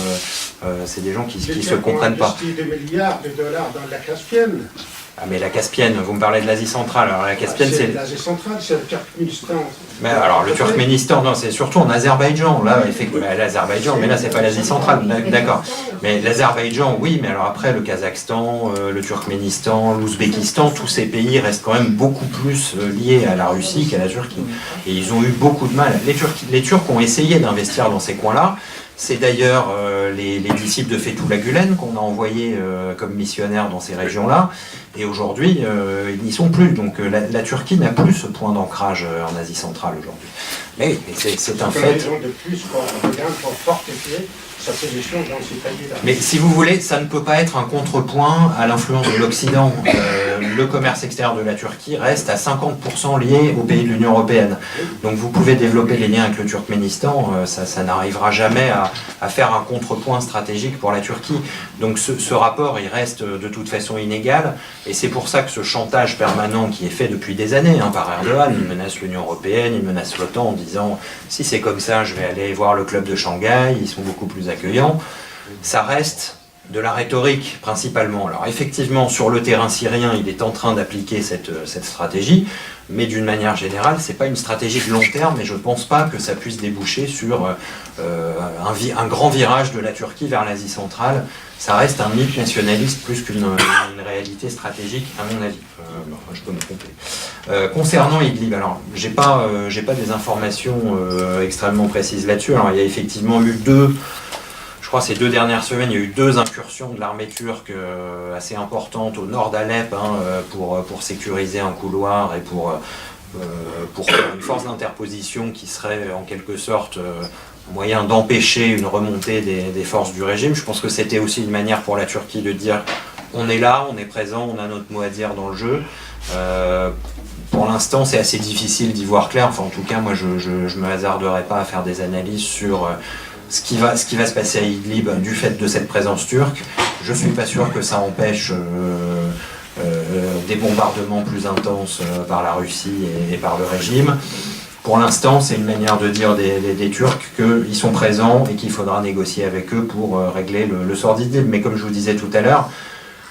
S2: c'est des gens qui se comprennent pas.
S7: Il y a 2 milliards de dollars dans la Caspienne.
S2: Ah mais la Caspienne, vous me parlez de l'Asie centrale, alors la Caspienne c'est...
S7: l'Asie centrale, c'est le Turkménistan.
S2: Mais alors le Turkménistan, non, c'est surtout en Azerbaïdjan, là, effectivement, l'Azerbaïdjan, mais là c'est pas l'Asie centrale, d'accord. Mais l'Azerbaïdjan, oui, mais alors après le Kazakhstan, le Turkménistan, l'Ouzbékistan, tous ces pays restent quand même beaucoup plus liés à la Russie qu'à la Turquie. Et ils ont eu beaucoup de mal. Les Turcs ont essayé d'investir dans ces coins-là. C'est d'ailleurs les disciples de Fethullah Gülen qu'on a envoyés comme missionnaires dans ces régions-là. Et aujourd'hui, ils n'y sont plus. Donc la Turquie n'a plus ce point d'ancrage en Asie centrale aujourd'hui. Mais c'est un fait.
S7: De plus pour fortifier sa position dans ces pays-là.
S2: Mais si vous voulez, ça ne peut pas être un contrepoint à l'influence de l'Occident. Le commerce extérieur de la Turquie reste à 50% lié aux pays de l'Union européenne. Donc vous pouvez développer les liens avec le Turkménistan, ça n'arrivera jamais à faire un contrepoint stratégique pour la Turquie. Donc ce rapport, il reste de toute façon inégal, et c'est pour ça que ce chantage permanent qui est fait depuis des années par Erdogan, il menace l'Union européenne, il menace l'OTAN en disant « si c'est comme ça, je vais aller voir le club de Shanghai, ils sont beaucoup plus accueillants ». Ça reste de la rhétorique principalement. Alors effectivement, sur le terrain syrien, il est en train d'appliquer cette stratégie, mais d'une manière générale, c'est pas une stratégie de long terme, et je pense pas que ça puisse déboucher sur un grand virage de la Turquie vers l'Asie centrale. Ça reste un mythe nationaliste plus qu'une réalité stratégique, à mon avis. Je peux me tromper. Concernant Idlib, alors j'ai pas des informations extrêmement précises là-dessus. Alors il y a effectivement eu ces 2 dernières semaines, il y a eu 2 incursions de l'armée turque assez importantes au nord d'Alep pour sécuriser un couloir et pour faire une force d'interposition qui serait en quelque sorte un moyen d'empêcher une remontée des forces du régime. Je pense que c'était aussi une manière pour la Turquie de dire on est là, on est présent, on a notre mot à dire dans le jeu. Pour l'instant, c'est assez difficile d'y voir clair. Enfin, en tout cas, moi, je me hasarderai pas à faire des analyses sur ce qui va se passer à Idlib du fait de cette présence turque. Je ne suis pas sûr que ça empêche des bombardements plus intenses par la Russie et par le régime. Pour l'instant, c'est une manière de dire des Turcs qu'ils sont présents et qu'il faudra négocier avec eux pour régler le sort d'Idlib. Mais comme je vous disais tout à l'heure,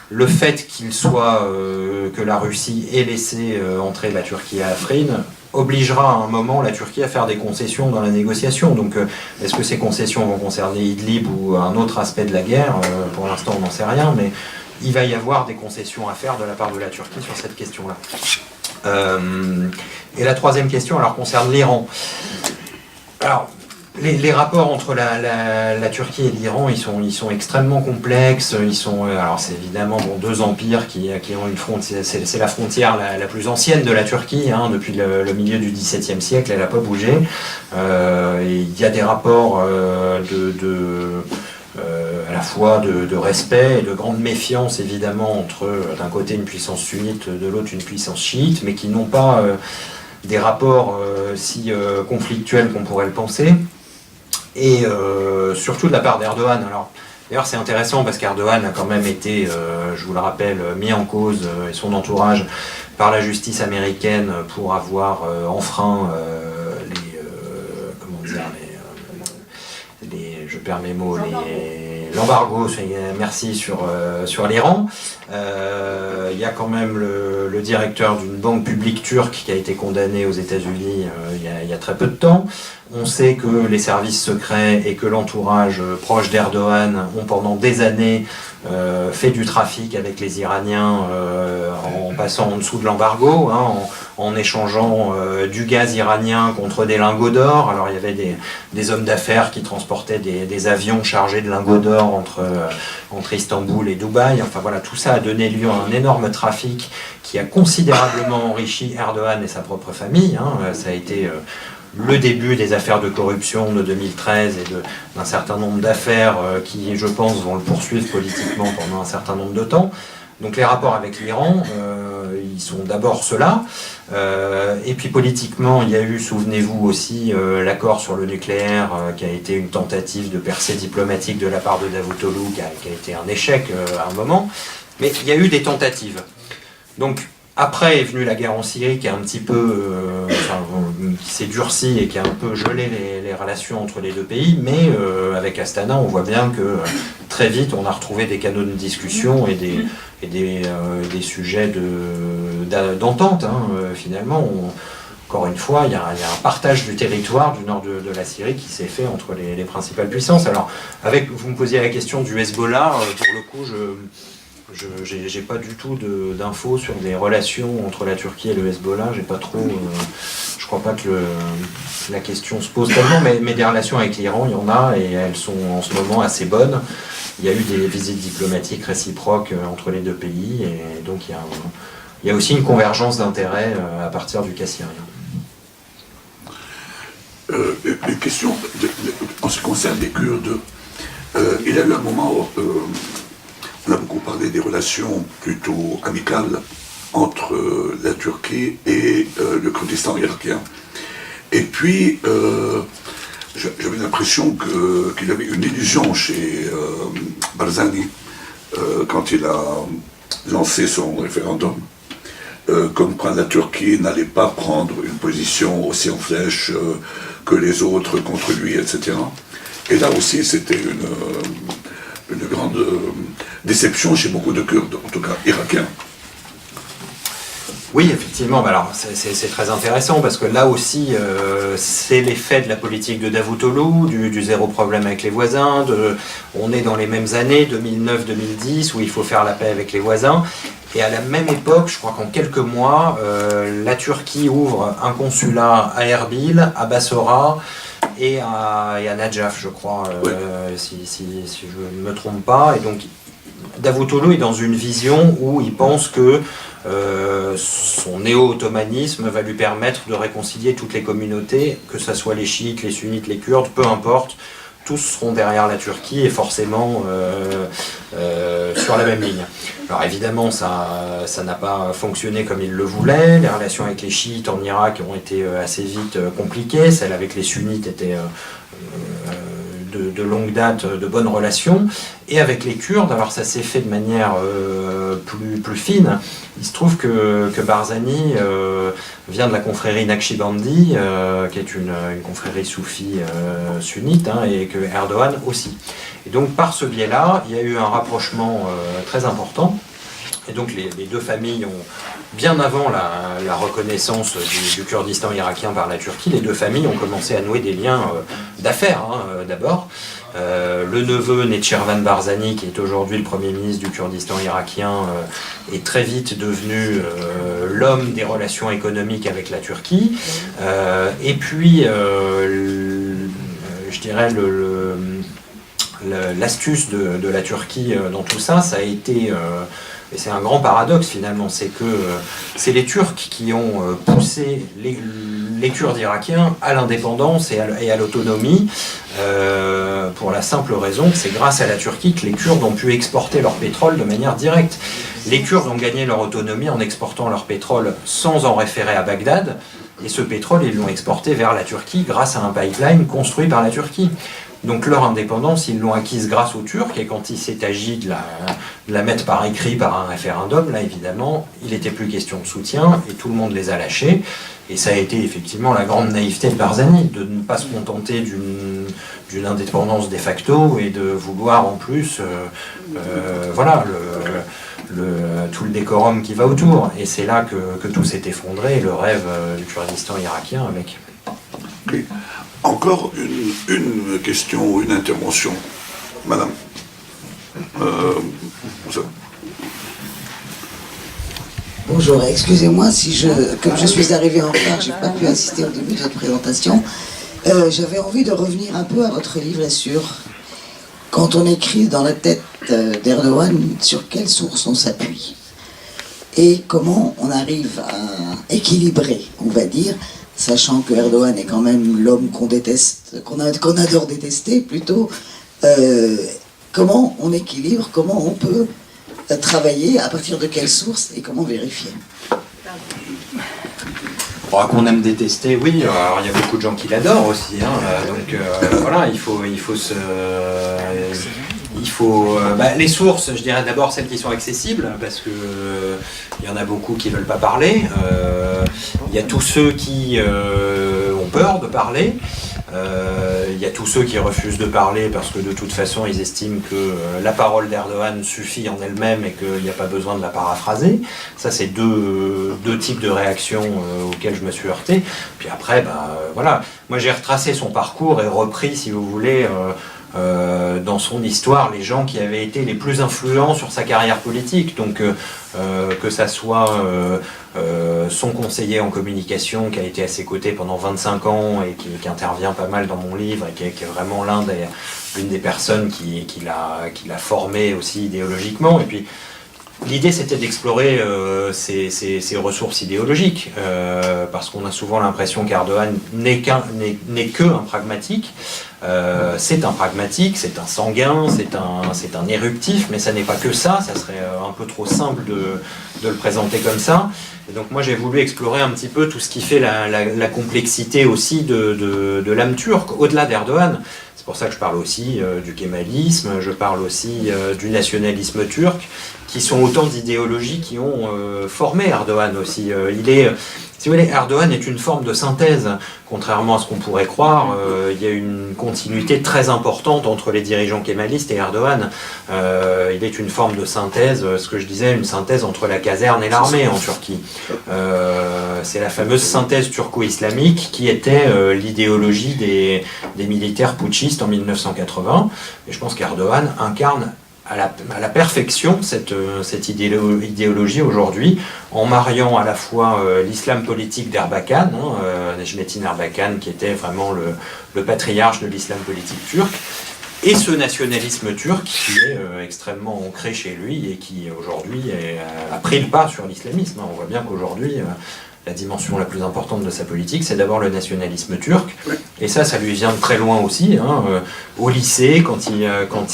S2: le fait que la Russie ait laissé entrer la Turquie à Afrin obligera à un moment la Turquie à faire des concessions dans la négociation. Donc est-ce que ces concessions vont concerner Idlib ou un autre aspect de la guerre? Pour l'instant, on n'en sait rien, mais il va y avoir des concessions à faire de la part de la Turquie sur cette question-là. Et la troisième question, alors, concerne l'Iran. Alors, les rapports entre la Turquie et l'Iran, ils sont extrêmement complexes. Alors c'est évidemment 2 empires qui ont une frontière. C'est la frontière la plus ancienne de la Turquie, depuis le milieu du XVIIe siècle. Elle n'a pas bougé. Et il y a des rapports à la la fois de respect et de grande méfiance évidemment entre d'un côté une puissance sunnite, de l'autre une puissance chiite, mais qui n'ont pas des rapports si conflictuels qu'on pourrait le penser, et surtout de la part d'Erdogan. Alors d'ailleurs c'est intéressant parce qu'Erdogan a quand même été, je vous le rappelle, mis en cause et son entourage par la justice américaine pour avoir enfreint je perds mes mots, l'embargo, merci, sur l'Iran. Il y a quand même le directeur d'une banque publique turque qui a été condamné aux États-Unis il y a très peu de temps. On sait que les services secrets et que l'entourage proche d'Erdogan ont pendant des années fait du trafic avec les Iraniens en passant en dessous de l'embargo, hein, en échangeant du gaz iranien contre des lingots d'or. Alors il y avait des hommes d'affaires qui transportaient des avions chargés de lingots d'or entre Istanbul et Dubaï. Enfin voilà, tout ça a donné lieu à un énorme trafic qui a considérablement enrichi Erdogan et sa propre famille. Hein. Ça a été le début des affaires de corruption de 2013 et d'un certain nombre d'affaires qui, je pense, vont le poursuivre politiquement pendant un certain nombre de temps. Donc les rapports avec l'Iran, ils sont d'abord ceux-là. Et puis politiquement, il y a eu, souvenez-vous aussi, l'accord sur le nucléaire qui a été une tentative de percée diplomatique de la part de Davutoglu, qui a été un échec à un moment. Mais il y a eu des tentatives. Donc après est venue la guerre en Syrie qui a un petit peu, qui s'est durcie et qui a un peu gelé les relations entre les deux pays, mais avec Astana, on voit bien que très vite on a retrouvé des canaux de discussion et des sujets d'entente. Finalement, encore une fois, il y a un partage du territoire du nord de la Syrie qui s'est fait entre les principales puissances. Alors, vous me posiez la question du Hezbollah, pour le coup, j'ai pas du tout d'infos sur des relations entre la Turquie et le Hezbollah. J'ai pas trop. Je crois pas que la question se pose tellement, mais des relations avec l'Iran, il y en a et elles sont en ce moment assez bonnes. Il y a eu des visites diplomatiques réciproques entre les deux pays et donc il y a aussi une convergence d'intérêts à partir du cas syrien.
S1: Une question en ce qui concerne les Kurdes. Il y a eu un moment où on a beaucoup parlé des relations plutôt amicales entre la Turquie et le Kurdistan irakien. Et puis, j'avais l'impression qu'il y avait une illusion chez Barzani quand il a lancé son référendum, comme quoi la Turquie n'allait pas prendre une position aussi en flèche que les autres contre lui, etc. Et là aussi, c'était une grande déception chez beaucoup de Kurdes, en tout cas irakiens.
S2: Oui, effectivement. Alors c'est très intéressant parce que là aussi, c'est l'effet de la politique de Davutoglu, du zéro problème avec les voisins. On est dans les mêmes années, 2009-2010, où il faut faire la paix avec les voisins. Et à la même époque, je crois qu'en quelques mois, la Turquie ouvre un consulat à Erbil, à Bassora et à Najaf, je crois, oui. si je ne me trompe pas. Et donc, Davutoglu est dans une vision où il pense que son néo-ottomanisme va lui permettre de réconcilier toutes les communautés, que ce soit les chiites, les sunnites, les kurdes, peu importe. Tous seront derrière la Turquie et forcément sur la même ligne. Alors évidemment, ça n'a pas fonctionné comme il le voulait. Les relations avec les chiites en Irak ont été assez vite compliquées. Celles avec les sunnites étaient de longue date de bonnes relations. Et avec les Kurdes, alors ça s'est fait de manière plus fine. Il se trouve que Barzani vient de la confrérie Naqshbandi, qui est une confrérie soufie sunnite, et que Erdogan aussi. Et donc par ce biais-là, il y a eu un rapprochement très important. Et donc les deux familles ont, bien avant la reconnaissance du Kurdistan irakien par la Turquie, les deux familles ont commencé à nouer des liens d'affaires d'abord. Le neveu Nechirvan Barzani, qui est aujourd'hui le Premier ministre du Kurdistan irakien, est très vite devenu l'homme des relations économiques avec la Turquie. Et puis, je dirais, l'astuce de la Turquie dans tout ça, ça a été... et c'est un grand paradoxe finalement, c'est que c'est les Turcs qui ont poussé les Kurdes irakiens à l'indépendance et à l'autonomie, pour la simple raison que c'est grâce à la Turquie que les Kurdes ont pu exporter leur pétrole de manière directe. Les Kurdes ont gagné leur autonomie en exportant leur pétrole sans en référer à Bagdad, et ce pétrole, ils l'ont exporté vers la Turquie grâce à un pipeline construit par la Turquie. Donc leur indépendance, ils l'ont acquise grâce aux Turcs, et quand il s'est agi de la mettre par écrit par un référendum, là évidemment, il n'était plus question de soutien, et tout le monde les a lâchés. Et ça a été effectivement la grande naïveté de Barzani, de ne pas se contenter d'une indépendance de facto, et de vouloir en plus voilà, tout le décorum qui va autour. Et c'est là que tout s'est effondré, le rêve du Kurdistan irakien avec...
S1: Okay. Encore une question, une intervention. Madame.
S10: Bonjour, excusez-moi comme je suis arrivée en retard, je n'ai pas pu assister au début de votre présentation. J'avais envie de revenir un peu à votre livre sur quand on écrit dans la tête d'Erdogan, sur quelle source on s'appuie et comment on arrive à équilibrer, on va dire, sachant que Erdogan est quand même l'homme qu'on déteste, qu'on adore détester plutôt. Comment on équilibre, comment on peut travailler, à partir de quelle source et comment vérifier?
S2: Qu'on aime détester, oui, alors il y a beaucoup de gens qui l'adorent aussi, hein, donc voilà, il faut les sources, je dirais d'abord celles qui sont accessibles, parce que il y en a beaucoup qui ne veulent pas parler, il y a tous ceux qui ont peur de parler, il y a tous ceux qui refusent de parler parce que de toute façon ils estiment que la parole d'Erdogan suffit en elle-même et qu'il n'y a pas besoin de la paraphraser. Ça, c'est deux types de réactions auxquelles je me suis heurté. Puis après, voilà, moi j'ai retracé son parcours et repris, si vous voulez, dans son histoire, les gens qui avaient été les plus influents sur sa carrière politique. Donc que ça soit son conseiller en communication qui a été à ses côtés pendant 25 ans et qui intervient pas mal dans mon livre et qui est vraiment l'une des personnes qui l'a formé aussi idéologiquement. Et puis l'idée, c'était d'explorer ces ressources idéologiques, parce qu'on a souvent l'impression qu'Erdogan n'est qu'un pragmatique. C'est un pragmatique, c'est un sanguin, c'est un éruptif, mais ça n'est pas que ça serait un peu trop simple de le présenter comme ça. Et donc moi j'ai voulu explorer un petit peu tout ce qui fait la complexité aussi de l'âme turque, au-delà d'Erdogan. C'est pour ça que je parle aussi du kémalisme, je parle aussi du nationalisme turc, qui sont autant d'idéologies qui ont formé Erdogan aussi. Si vous voulez, Erdogan est une forme de synthèse, contrairement à ce qu'on pourrait croire. Il y a une continuité très importante entre les dirigeants kémalistes et Erdogan. Il est une forme de synthèse, ce que je disais, une synthèse entre la caserne et l'armée en Turquie. C'est la fameuse synthèse turco-islamique qui était l'idéologie des militaires putschistes en 1980. Et je pense qu'Erdogan incarne à la perfection cette idéologie aujourd'hui, en mariant à la fois l'islam politique d'Erbakan, Necmettin Erbakan, qui était vraiment le patriarche de l'islam politique turc, et ce nationalisme turc qui est extrêmement ancré chez lui et qui aujourd'hui a pris le pas sur l'islamisme. On voit bien qu'aujourd'hui, la dimension la plus importante de sa politique, c'est d'abord le nationalisme turc. Et ça lui vient de très loin aussi. Au lycée, quand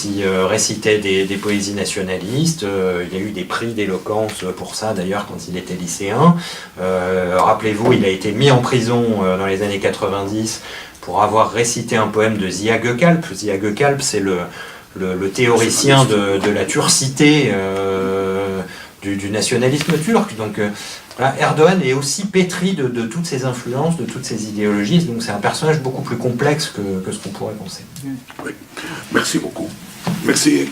S2: il récitait des poésies nationalistes, il y a eu des prix d'éloquence pour ça, d'ailleurs, quand il était lycéen. Rappelez-vous, il a été mis en prison dans les années 90 pour avoir récité un poème de Ziya Gökalp. Ziya Gökalp, c'est le théoricien de la turcité du nationalisme turc. Donc, voilà, Erdogan est aussi pétri de toutes ces influences, de toutes ces idéologies, donc c'est un personnage beaucoup plus complexe que ce qu'on pourrait penser.
S1: Oui. Merci beaucoup. Merci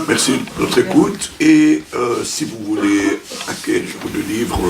S1: de votre écoute. Et si vous voulez acquérir le livre